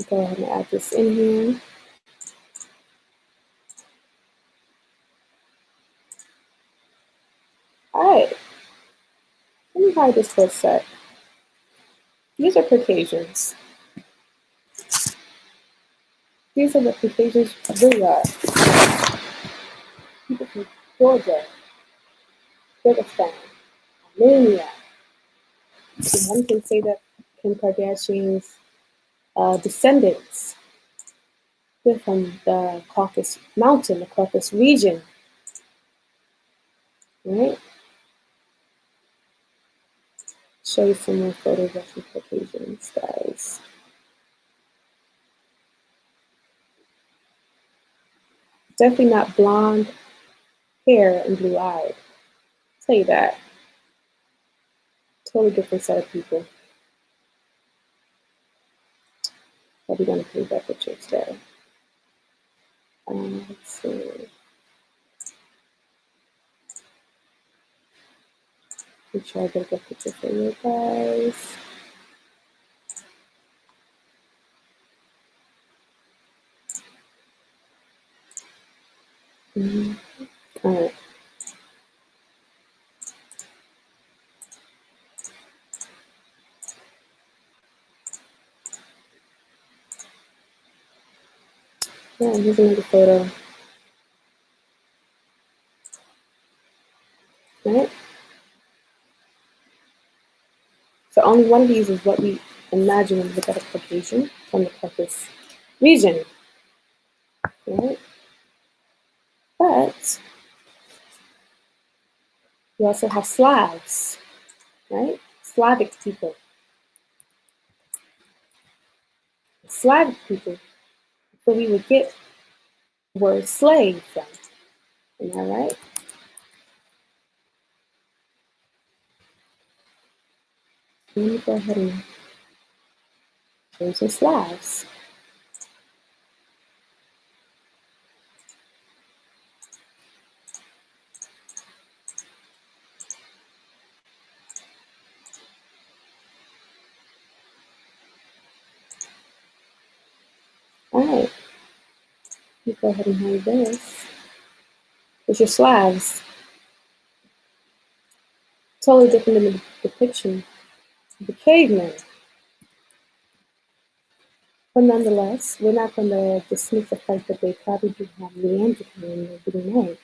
Go ahead and add this in here. All right. Let me hide this for a sec. These are Caucasians. These are what Caucasians really are. People from Georgia, Kyrgyzstan, Armenia. And one can say that Kim Kardashian's descendants, they're from the Caucasus Mountain, the Caucasus region, right? Show you some more photos of some Caucasians, guys. Definitely not blonde hair and blue eyed. I'll tell you that. Totally different set of people. But we're gonna paint that picture today. Let's see. Make sure I get a good picture for you guys. All right. Yeah, here's another photo. Right? So only one of these is what we imagine when we look at a Caucasian from the Caucasus region. Right? But we also have Slavs, right? Slavic people. Slavic people. So we would get the word slave from. Am I right? Let me go ahead and show some Slavs. All right. Let me go ahead and hide this. It's your Slavs. Totally different than the depiction of the cavemen. But nonetheless, we're not going to dismiss the fact that they probably do have Neanderthal in their DNA.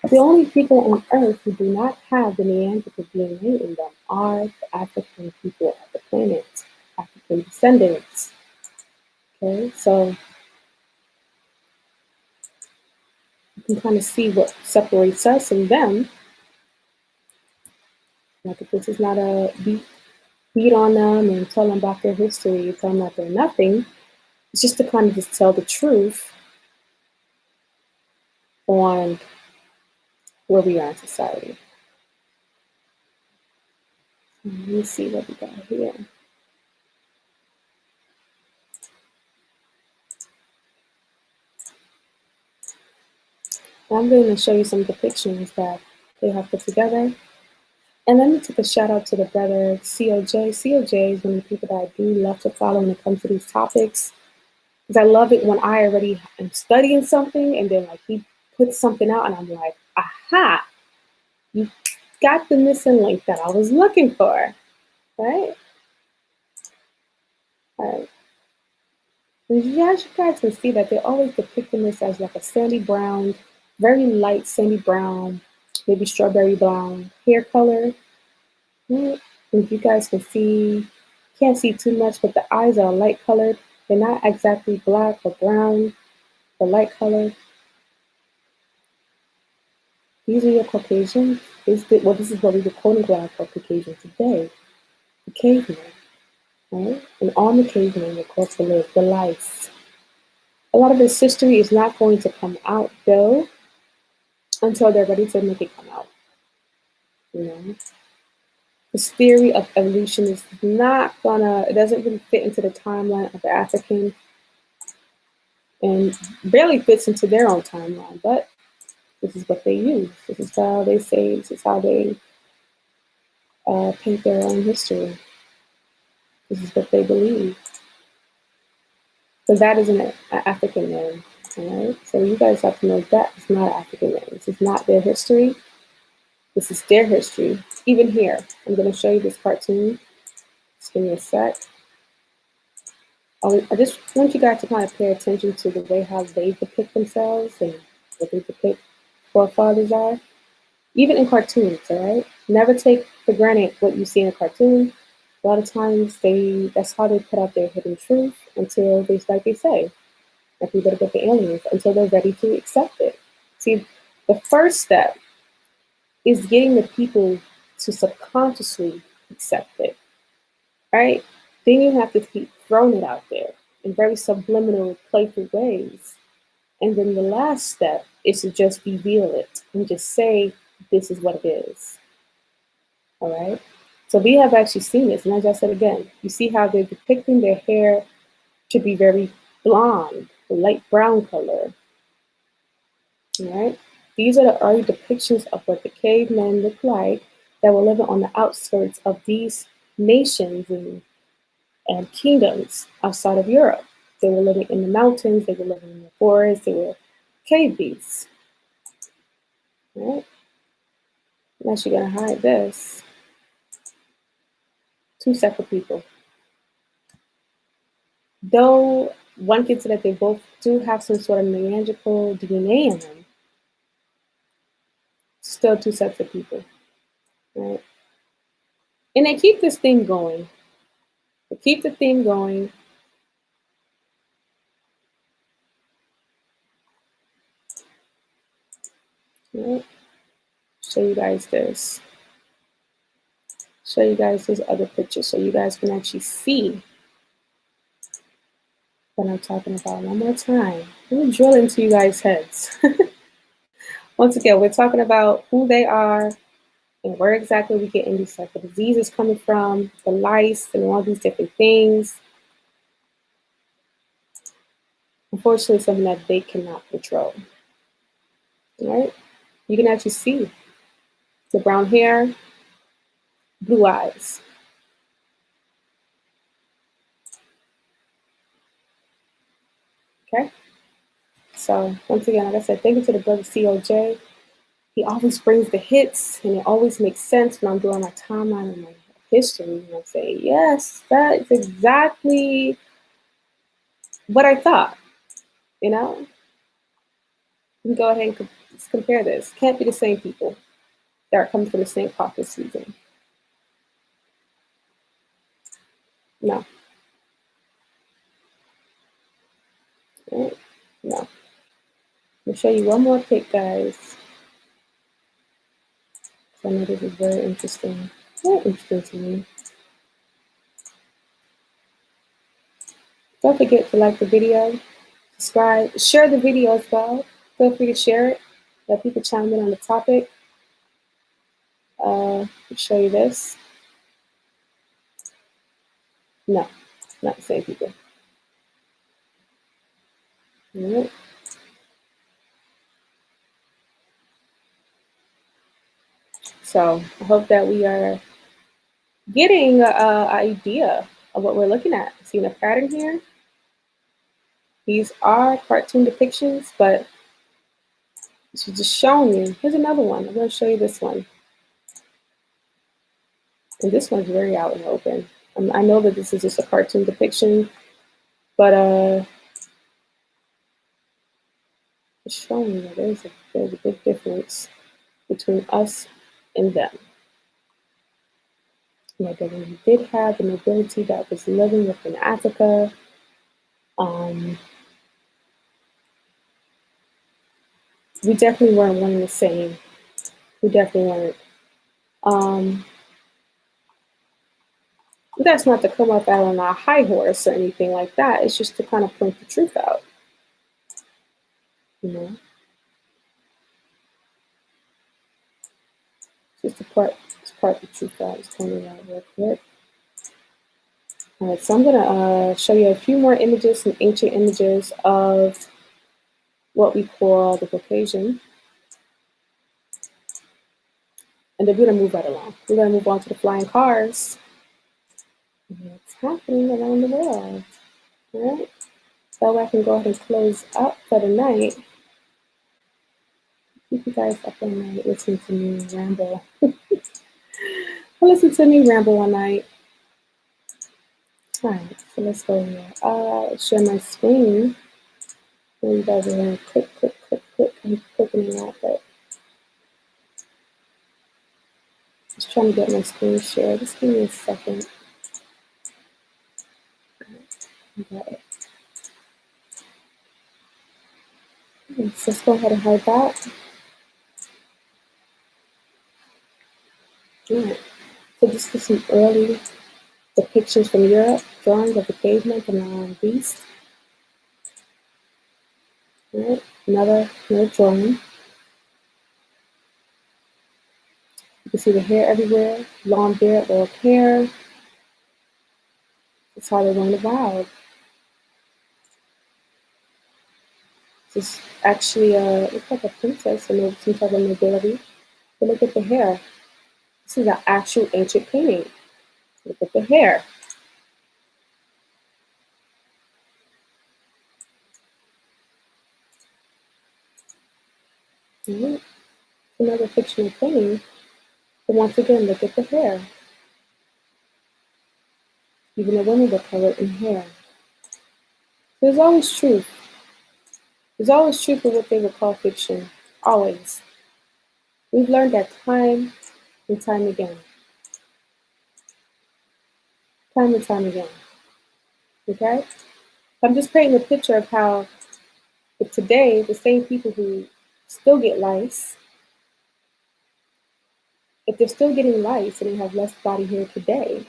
The only people on Earth who do not have the Neanderthal DNA in them are the African people of the planet, African descendants. Okay, so you can kind of see what separates us and them. Like if this is not a beat on them and tell them about their history, tell them that they're nothing. It's just to kind of just tell the truth on where we are in society. Let me see what we got here. I'm going to show you some depictions that they have put together. And let me take a shout out to the brother COJ. COJ is one of the people that I do love to follow when it comes to these topics. Because I love it when I already am studying something and then like he puts something out and I'm like, aha, you got the missing link that I was looking for, right? All right. And you guys can see that they're always depicting this as like a sandy brown, very light sandy brown, maybe strawberry brown hair color. Right? If you guys can see, can't see too much, but the eyes are light colored. They're not exactly black or brown, they're light colored. These are your Caucasians. This is what we would quote unquote call Caucasian today. The cavemen, right? And on the cavemen, of course, to live the life. A lot of this history is not going to come out though until they're ready to make it come out. You know, this theory of evolution is not gonna. It doesn't really fit into the timeline of the African, and barely fits into their own timeline. But this is what they use. This is how they say. This is how they paint their own history. This is what they believe. So that is an African name, all right? So you guys have to know that is not an African name. This is not their history. This is their history. Even here, I'm going to show you this cartoon. Just give me a sec. I just want you guys to kind of pay attention to the way how they depict themselves and what they depict forefathers are. Even in cartoons, all right? Never take for granted what you see in a cartoon. A lot of times that's how they put out their hidden truth until they, like they say, like we gotta get the aliens, until they're ready to accept it. See, the first step is getting the people to subconsciously accept it, right? Then you have to keep throwing it out there in very subliminal, playful ways. And then the last step is to just reveal it and just say, this is what it is. All right. So we have actually seen this. And as I said again, you see how they're depicting their hair to be very blonde, a light brown color. All right. These are the early depictions of what the cavemen looked like that were living on the outskirts of these nations and kingdoms outside of Europe. They were living in the mountains, they were living in the forests, they were cave beasts. All right. I'm actually going to hide this. Two separate people. Though one can say that they both do have some sort of Neanderthal DNA in them, still two separate people, right? And they keep this theme going. They keep the theme going. Right? Show you guys this. Show you guys this other picture so you guys can actually see what I'm talking about one more time. Let me drill into you guys' heads. Once again, we're talking about who they are and where exactly we get these type of diseases coming from, the lice and all these different things. Unfortunately, something that they cannot control. Right? You can actually see the brown hair, blue eyes. Okay? So once again, like I said, thank you to the brother COJ. He always brings the hits, and it always makes sense when I'm doing my timeline and my history. And I say, yes, that is exactly what I thought. You know, you can go ahead and compare this. Can't be the same people that are coming from the same caucus season. No. Right? No. I'll show you one more pic, guys. I know this is very interesting. Very interesting to me. Don't forget to like the video, subscribe, share the video as well. Feel free to share it. Let people chime in on the topic. I'll show you this. No, not the same people. All right. So I hope that we are getting an idea of what we're looking at. Seeing a pattern here. These are cartoon depictions, but she's just showing you. Here's another one. I'm going to show you this one. And this one's very out in the open. I know that this is just a cartoon depiction, but it's showing you that there's a big difference between us and them. You know, that we did have the nobility that was living within Africa. We definitely weren't one and the same We definitely weren't. Um, that's not to come up out on our high horse or anything like that. It's just to kind of point the truth out, you know. Just to part the truth out. Just pointing it out real quick. All right, so I'm gonna show you a few more images, some ancient images of what we call the Caucasian, and then we're gonna move right along. We're gonna move on to the flying cars. What's happening around the world? All right, so I can go ahead and close up for the night. Keep you guys up all night listening to me ramble. Listen to me ramble all night. All right, so let's go here. Share my screen. And you guys are gonna click. I'm clicking it out, but just trying to get my screen shared. Just give me a second. Got it. So let's go ahead and hide that. All right. So this is some early depictions from Europe, drawings of the caveman from the beast. All right. Another drawing. You can see the hair everywhere, long beard, long hair. That's how they run the wild. This is actually looks like a princess or some type of nobility. But look at the hair. This is an actual ancient painting. Look at the hair. Mm-hmm. Another fictional painting. But once again, look at the hair. Even the women were colored in hair. There's always truth. There's always truth in what they would call fiction. Always. We've learned that time and time again. Time and time again. Okay? I'm just painting a picture of how if today the same people who still get lice, if they're still getting lice and they have less body hair today,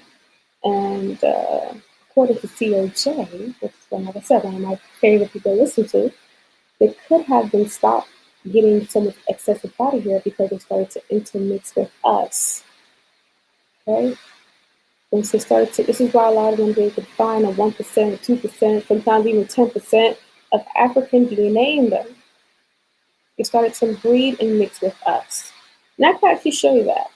and according to COJ, which is like I said, one of my favorite people to listen to, they could have been stopped getting so much excessive body hair because they started to intermix with us. Okay? And so this is why a lot of them they could find a 1%, 2%, sometimes even 10% of African DNA in them. They started to breed and mix with us. And I can actually show you that.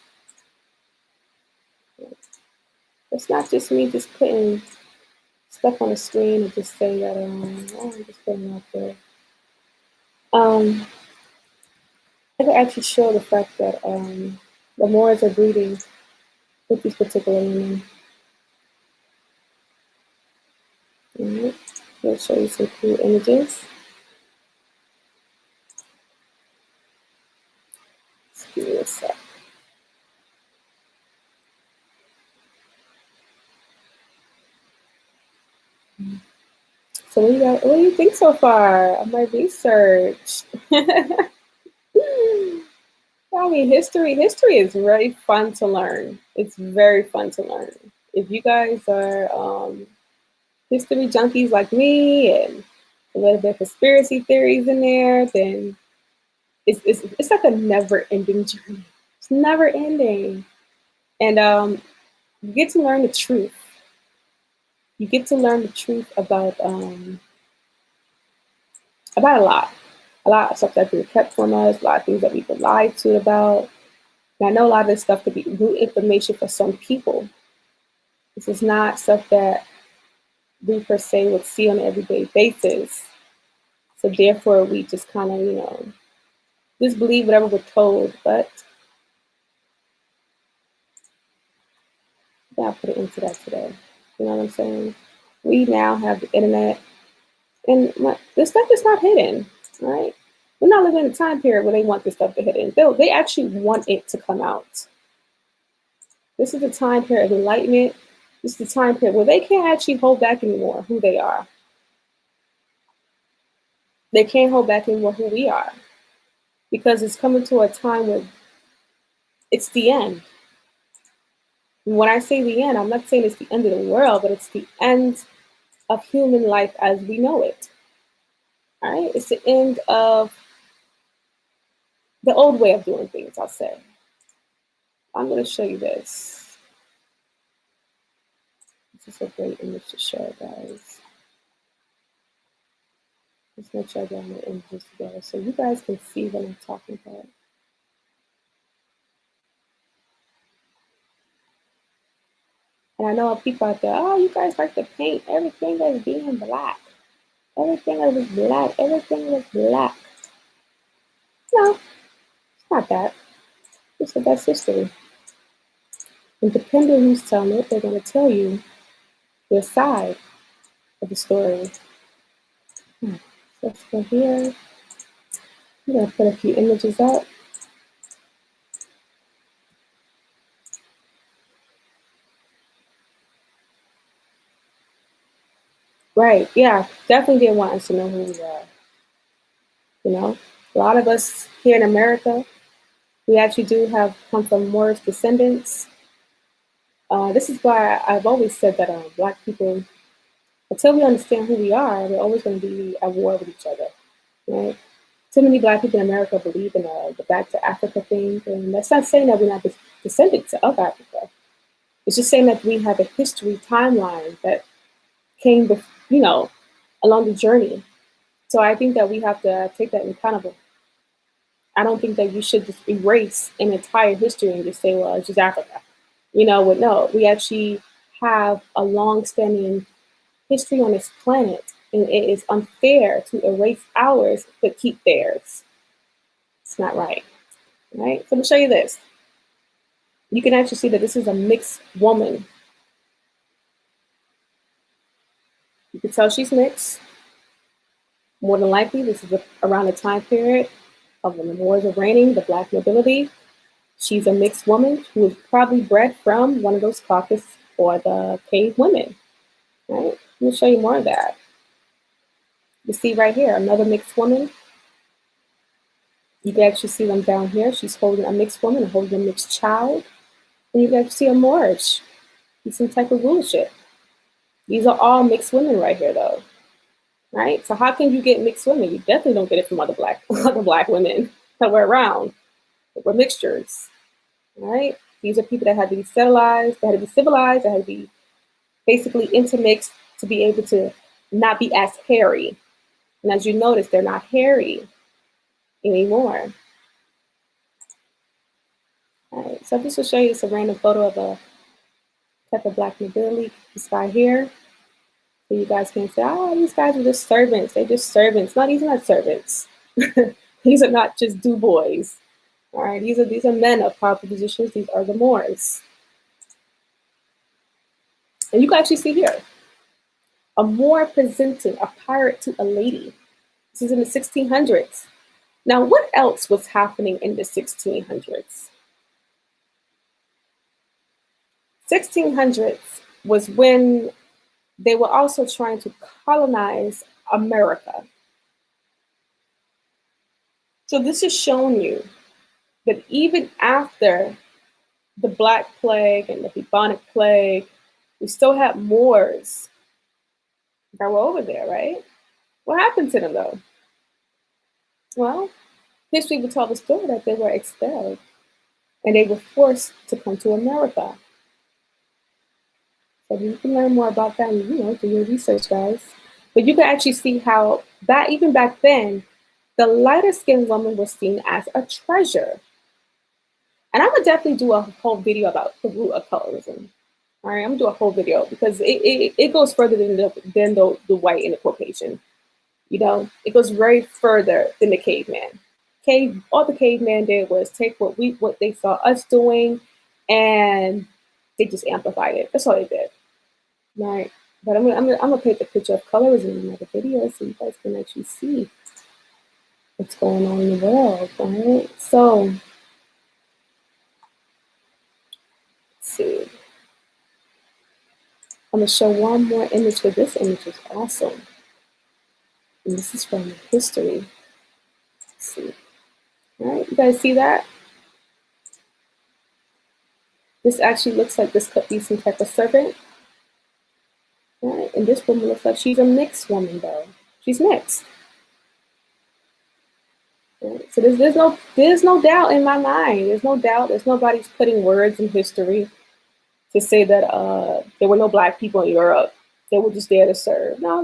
It's not just me just putting stuff on the screen and just say that I'm just putting it out there. I can actually show the fact that the Moors are breeding with these particular women. Right. I'll show you some cool images. Just give me a sec. So what do you think so far of my research? I mean, history is very fun to learn. It's very fun to learn. If you guys are history junkies like me and a little bit of conspiracy theories in there, then it's like a never ending journey. It's never ending. And you get to learn the truth. You get to learn the truth about a lot of stuff that we kept from us, a lot of things that we've been lied to about. And I know a lot of this stuff could be new information for some people. This is not stuff that we per se would see on an everyday basis. So therefore, we just kind of, just believe whatever we're told. But yeah, I'll put it into that today. You know what I'm saying? We now have the internet, and this stuff is not hidden, right? We're not living in a time period where they want this stuff to hidden. They actually want it to come out. This is the time period of enlightenment. This is the time period where they can't actually hold back anymore who they are. They can't hold back anymore who we are. Because it's coming to a time where It's the end. When I say the end, I'm not saying it's the end of the world, but it's the end of human life as we know it. All right? It's the end of the old way of doing things, I'll say. I'm going to show you this. This is a great image to show, guys. Let's make sure I get my images together so you guys can see what I'm talking about. And I know people out there, oh, you guys like to paint everything as being black. Everything that was black. Everything was black. No, it's not that. It's the best history. And depending on who's telling it, they're going to tell you their side of the story. So let's go here. I'm going to put a few images up. Right, yeah, definitely didn't want us to know who we are. You know, a lot of us here in America, we actually do have come from Moorish descendants. This is why I've always said that Black people, until we understand who we are, we're always going to be at war with each other, right? Too many Black people in America believe in the Back to Africa thing, and that's not saying that we're not descendants of Africa. It's just saying that we have a history timeline that came, you know, along the journey. So I think that we have to take that accountable. I don't think that you should just erase an entire history and just say, well, it's just Africa. You know, but no, we actually have a long-standing history on this planet, and it is unfair to erase ours but keep theirs. It's not right, right? So let me show you this. You can actually see that this is a mixed woman. You can tell she's mixed. More than likely, this is around the time period of when the wars are reigning, the Black nobility. She's a mixed woman who was probably bred from one of those caucus or the cave women, right? Let me show you more of that. You see right here, another mixed woman. You can actually see them down here. She's holding a mixed woman and holding a mixed child. And you can actually see a Moorish. He's some type of rulership. These are all mixed women right here, though, right? So how can you get mixed women? You definitely don't get it from other black women that were around. They were mixtures, right? These are people that had to be civilized, they had to be civilized, they had to be basically intermixed to be able to not be as hairy. And as you notice, they're not hairy anymore. All right, so this will show you a random photo of a type of Black nobility. This guy here. So you guys can say, oh, these guys are just servants. They're just servants. No, these are not servants. These are not just do boys. All right, these are men of powerful positions. These are the Moors. And you can actually see here, a Moor presenting a pirate to a lady. This is in the 1600s. Now, what else was happening in the 1600s? 1600s was when they were also trying to colonize America. So this is showing you that even after the Black Plague and the bubonic plague, we still had Moors that were over there, right? What happened to them though? Well, history would tell the story that they were expelled and they were forced to come to America. So you can learn more about that and, do your research, guys. But you can actually see how that even back then, the lighter skinned woman was seen as a treasure. And I'm gonna definitely do a whole video about the root of colorism. All right, I'm gonna do a whole video because it goes further than the white and the Caucasian. It goes very further than the caveman. All the caveman did was take what they saw us doing, and they just amplified it. That's all they did. Right. But I'm gonna paint the picture of colorism in another video so you guys can actually see what's going on in the world. All right. So let's see. I'm gonna show one more image because this image is awesome. And this is from history. Let's see. All right, you guys see that? This actually looks like this could be some type of serpent. Right? And this woman looks like she's a mixed woman, though. She's mixed. Right? So there's no doubt in my mind. There's no doubt. There's nobody's putting words in history to say that there were no black people in Europe. They were just there to serve. No,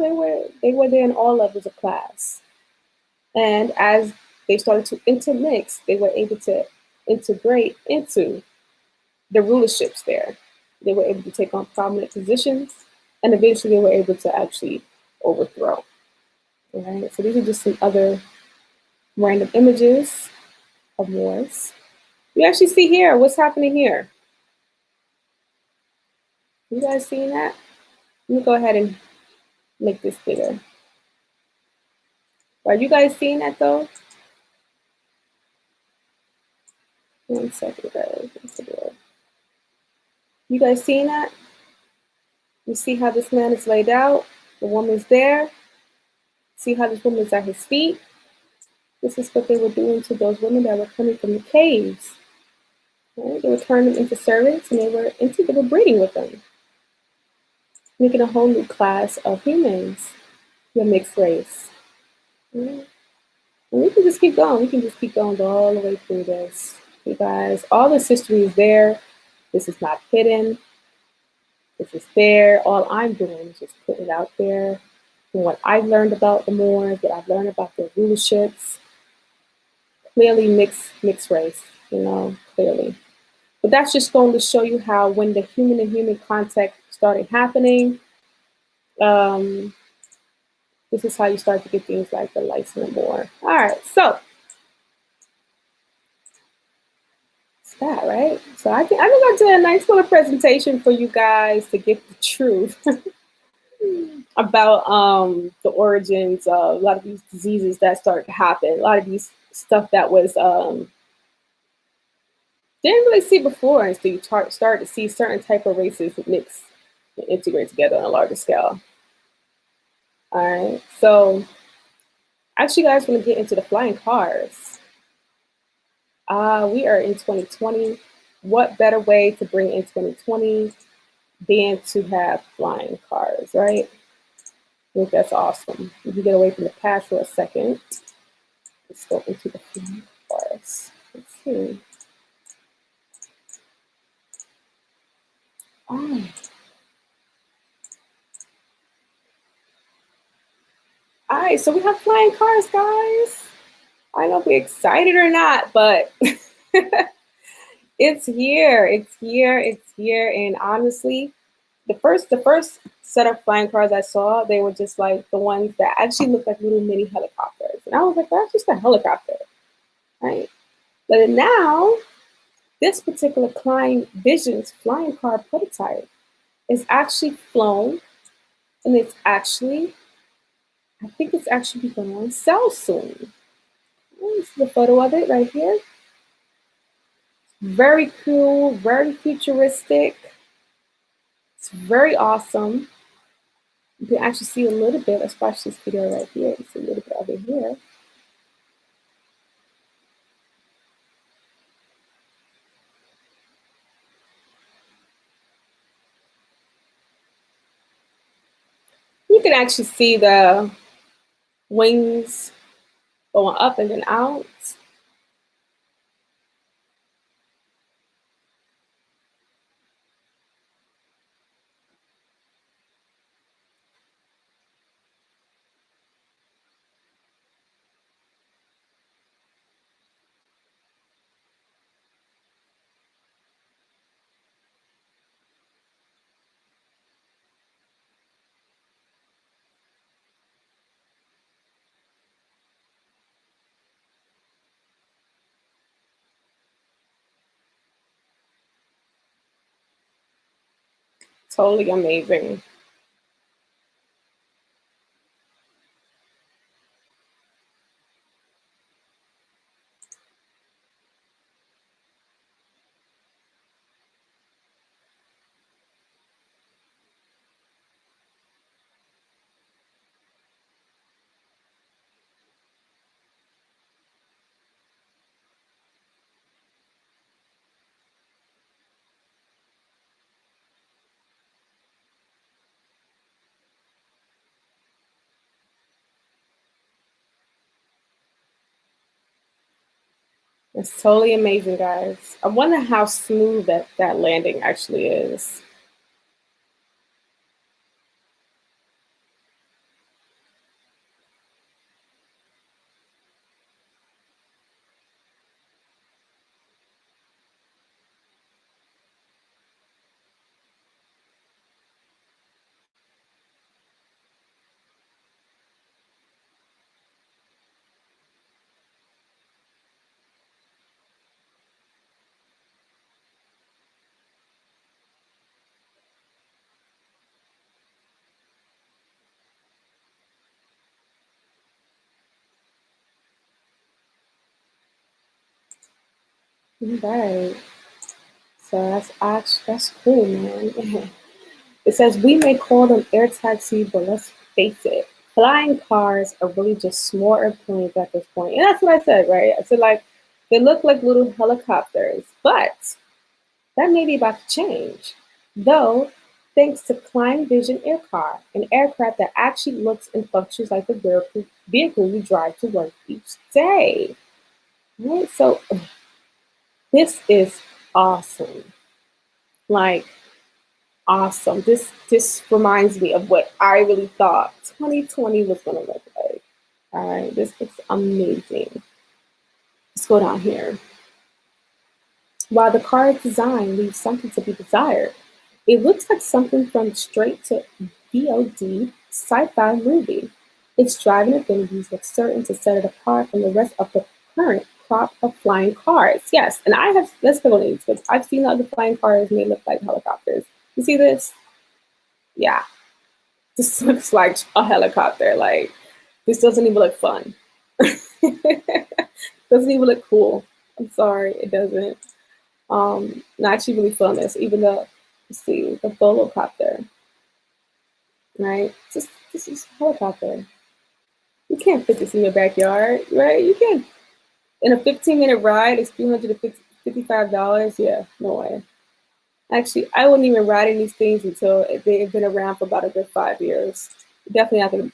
they were there in all levels of class. And as they started to intermix, they were able to integrate into the rulerships there. They were able to take on prominent positions, and eventually they were able to actually overthrow. Right? So these are just some other random images of wars. You actually see here what's happening here. You guys seeing that? Let me go ahead and make this bigger. Are you guys seeing that though? 1 second, guys. You guys seeing that? You see how this man is laid out? The woman's there. See how this woman's at his feet? This is what they were doing to those women that were coming from the caves. Right? They were turning them into servants, and they were breeding with them, making a whole new class of humans, the mixed race. Right? And we can just keep going. We can just keep going all the way through this. You guys, all this history is there. This is not hidden. This is there. All I'm doing is just putting it out there. And what I've learned about the Moors, what I've learned about their rulerships, clearly mixed race, clearly. But that's just going to show you how when the human and human contact started happening, um, this is how you start to get things like the lights and the more. All right, so it's that, right? So I think I did a nice little presentation for you guys to get the truth about the origins of a lot of these diseases that started to happen. A lot of these stuff that was didn't really see before until you start to see certain type of races mix and integrate together on a larger scale. All right, so actually, guys, want to get into the flying cars. We are in 2020. What better way to bring in 2020 than to have flying cars, right? I think that's awesome. We can get away from the past for a second. Let's go into the flying cars. Let's see. Oh. All right, so we have flying cars, guys. I don't know if we're excited or not, but it's here. It's here. It's here. And honestly, the first set of flying cars I saw, they were just like the ones that actually looked like little mini helicopters. And I was like, that's just a helicopter, right? But now, this particular Klein Visions flying car prototype is actually flown, and I think it's actually going on sale soon. This is a photo of it right here. Very cool, very futuristic. It's very awesome. You can actually see a little bit. Let's watch this video right here. You see a little bit of it here. You can actually see the wings going up and then out. Totally amazing. It's totally amazing, guys. I wonder how smooth that landing actually is. Right. So that's cool, man. It says we may call them air taxis, but let's face it, flying cars are really just small airplanes at this point. And that's what I said, right? I said like they look like little helicopters, but that may be about to change. Though, thanks to Klein Vision Air Car, an aircraft that actually looks and functions like the vehicle you drive to work each day. Right? So this is awesome. Like awesome. This reminds me of what I really thought 2020 was gonna look like. All right, this looks amazing. Let's go down here. While the car's design leaves something to be desired, it looks like something from straight to VOD sci-fi movie. Its driving abilities look certain to set it apart from the rest of the current crop of flying cars. Yes, and I have, let's go on these because I've seen other flying cars and they look like helicopters. You see this? Yeah, this looks like a helicopter. Like this doesn't even look fun. Doesn't even look cool. I'm sorry, it doesn't. Not actually really fun this, even though let's see the volocopter, right? Just this is a helicopter. You can't fit this in your backyard, right? You can't. In a 15-minute ride, it's $355. Yeah, no way. Actually, I wouldn't even ride in these things until they've been around for about a good 5 years. Definitely not going to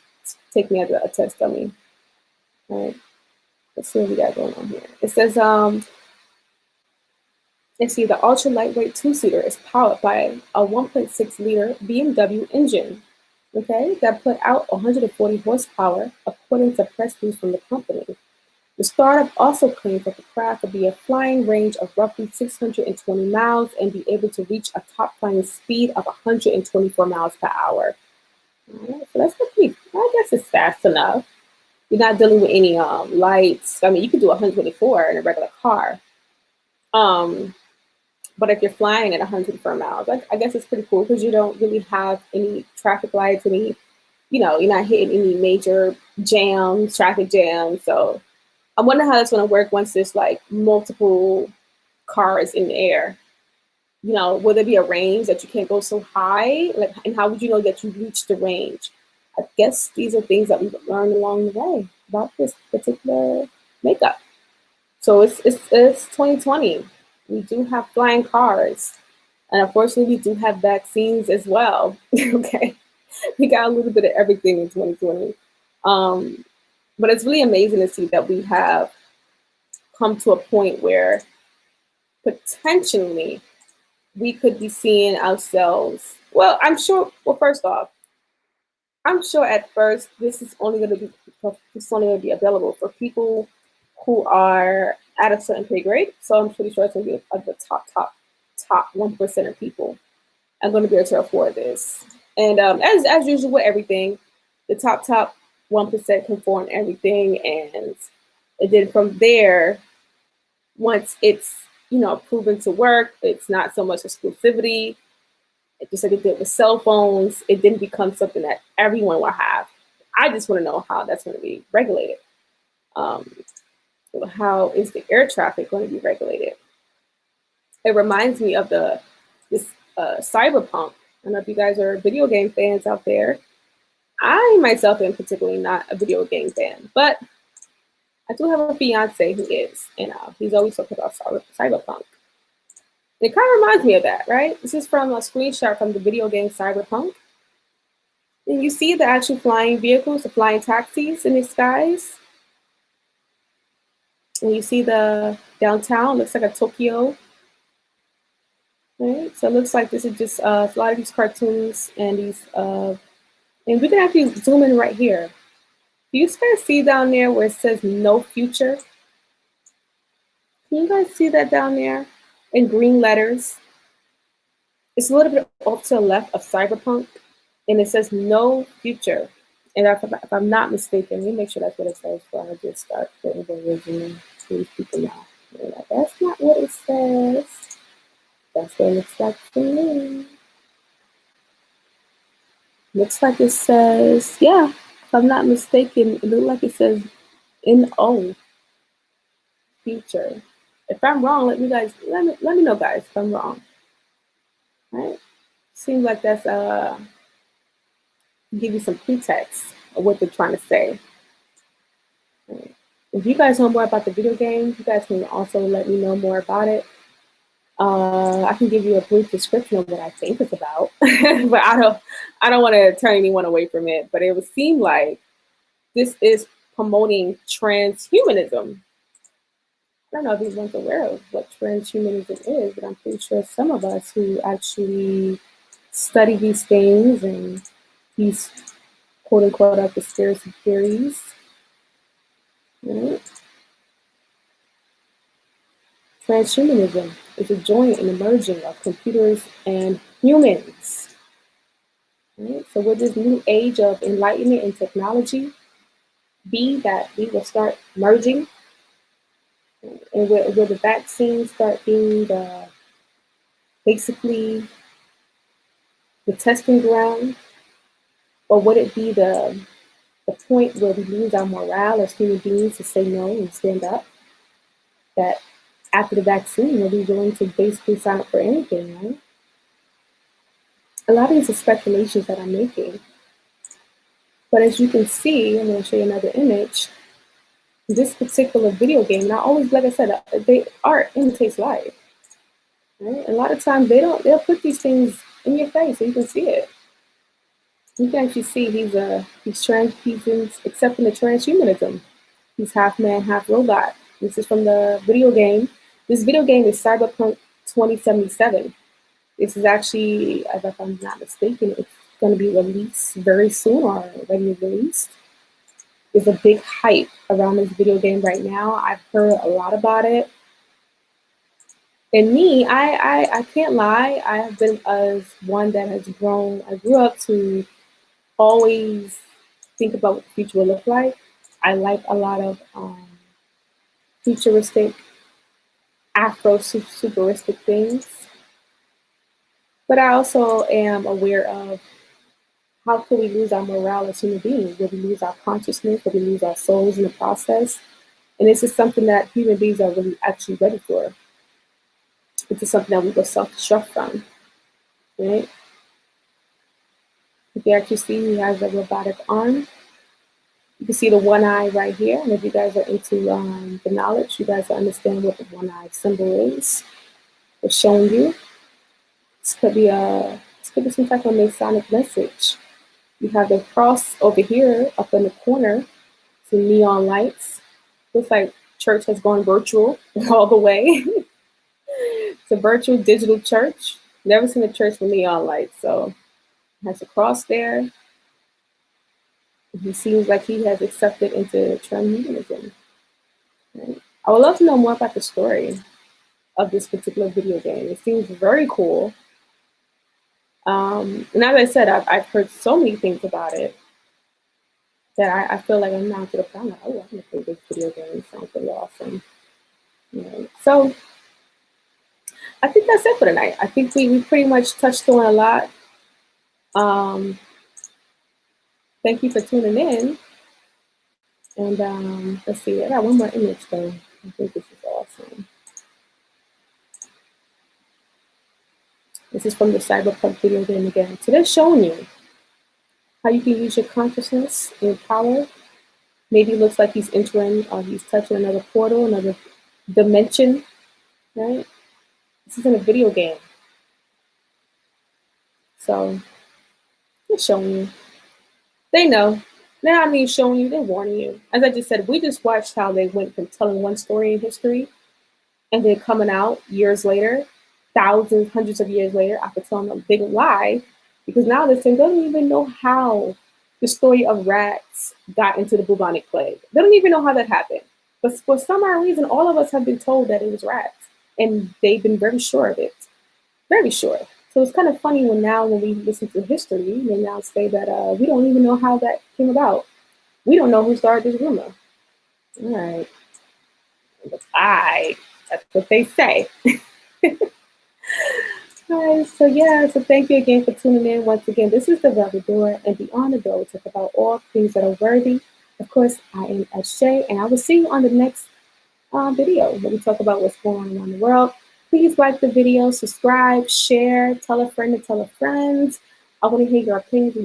take me as a test dummy. All right, let's see what we got going on here. It says, let's see, the ultra lightweight two-seater is powered by a 1.6 liter BMW engine, okay, that put out 140 horsepower, according to press release from the company. The startup also claims that the craft will be a flying range of roughly 620 miles and be able to reach a top flying speed of 124 miles per hour. All right, so that's pretty, I guess it's fast enough. You're not dealing with any lights. I mean, you could do 124 in a regular car. Um, but if you're flying at 104 miles, I guess it's pretty cool because you don't really have any traffic lights, any, you're not hitting any major jams, traffic jams. So I wonder how that's going to work once there's like multiple cars in the air. Will there be a range that you can't go so high? Like, and how would you know that you reached the range? I guess these are things that we've learned along the way about this particular makeup. So it's 2020. We do have flying cars, and unfortunately, we do have vaccines as well. Okay, we got a little bit of everything in 2020. But it's really amazing to see that we have come to a point where potentially we could be seeing ourselves. Well, I'm sure. Well, first off, I'm sure at first this is only going to be available for people who are at a certain pay grade. So I'm pretty sure it's going to be the top 1% of people are going to be able to afford this. And as usual with everything, the top 1% can afford everything, and then from there, once it's proven to work, it's not so much exclusivity. Just like it did with cell phones, it didn't become something that everyone will have. I just want to know how that's going to be regulated. Um, how is the air traffic going to be regulated? It reminds me of this cyberpunk. I don't know if you guys are video game fans out there. I myself am particularly not a video game fan, but I do have a fiance who is, and he's always talking about cyberpunk. It kind of reminds me of that, right? This is from a screenshot from the video game Cyberpunk. And you see the actual flying vehicles, the flying taxis in the skies. And you see the downtown, looks like a Tokyo, right? So it looks like this is just a lot of these cartoons and these, and we can actually zoom in right here. Do you guys see down there where it says no future? Can you guys see that down there in green letters? It's a little bit off to the left of cyberpunk, and it says no future. And if I'm not mistaken, let me make sure that's what it says before I just start putting the original to these people now. Like, that's not what it says. That's what it looks like to me. Looks like it says, yeah, if I'm not mistaken, it looks like it says NO, future. If I'm wrong, let me know, guys, if I'm wrong. Right? Seems like that's give you some pretext of what they're trying to say. Right? If you guys know more about the video game, you guys can also let me know more about it. I can give you a brief description of what I think it's about, but I don't want to turn anyone away from it. But it would seem like this is promoting transhumanism. I don't know if anyone's aware of what transhumanism is, but I'm pretty sure some of us who actually study these things and these quote unquote conspiracy theories, right? Transhumanism is a joint and emerging of computers and humans. Right? So with this new age of enlightenment and technology, that we will start merging, and where the vaccines start being basically the testing ground, or would it be the point where we lose our morale as human beings to say no and stand up? That after the vaccine, we'll be willing to basically sign up for anything, right? A lot of these are speculations that I'm making. But as you can see, I'm going to show you another image. This particular video game, not always, like I said, art imitates life. Right? A lot of times they'll put these things in your face so you can see it. You can actually see he's accepting the transhumanism. He's half man, half robot. This is from the video game. This video game is Cyberpunk 2077. This is actually, if I'm not mistaken, it's going to be released very soon or already released. There's a big hype around this video game right now. I've heard a lot about it. And me, I can't lie. I have been as one that has grown. I grew up to always think about what the future will look like. I like a lot of futuristic, Afro-futuristic things. But I also am aware of how can we lose our morale as human beings? Will we lose our consciousness? Will we lose our souls in the process? And this is something that human beings are really actually ready for. This is something that we will self-destruct from, right? You can actually see he has a robotic arm. You can see the one eye right here. And if you guys are into the knowledge, you guys will understand what the one eye symbol is. It's showing you. This could be some type of Masonic message. You have the cross over here up in the corner, some neon lights. Looks like church has gone virtual all the way. It's a virtual digital church. Never seen a church with neon lights. So it has a cross there. He seems like he has accepted into transhumanism. Right? I would love to know more about the story of this particular video game. It seems very cool. And as I said, I've heard so many things about it that I feel like I'm now to the point like, oh, I'm gonna play this video game. It sounds really awesome. Right. So I think that's it for tonight. I think we pretty much touched on a lot. Thank you for tuning in. And let's see, I got one more image though. I think this is awesome. This is from the Cyberpunk video game again. So they're showing you how you can use your consciousness and power. Maybe it looks like he's entering or he's touching another portal, another dimension, right? This is in a video game. So they're showing you. They know. Now, I mean, showing you, they're warning you. As I just said, we just watched how they went from telling one story in history and then coming out years later, thousands, hundreds of years later, after telling a big lie, because now they're saying they don't even know how the story of rats got into the bubonic plague. They don't even know how that happened. But for some odd reason, all of us have been told that it was rats, and they've been very sure of it, very sure. So it's kind of funny when now when we listen to history, they now say that we don't even know how that came about. We don't know who started this rumor. All right, I. That's what they say. Hi, so yeah, so thank you again for tuning in once again. This is the Velvet Door, and beyond the door, we talk about all things that are worthy. Of course, I am Shay, and I will see you on the next video where we talk about what's going on around the world. Please like the video, subscribe, share, tell a friend to tell a friend. I want to hear your opinions and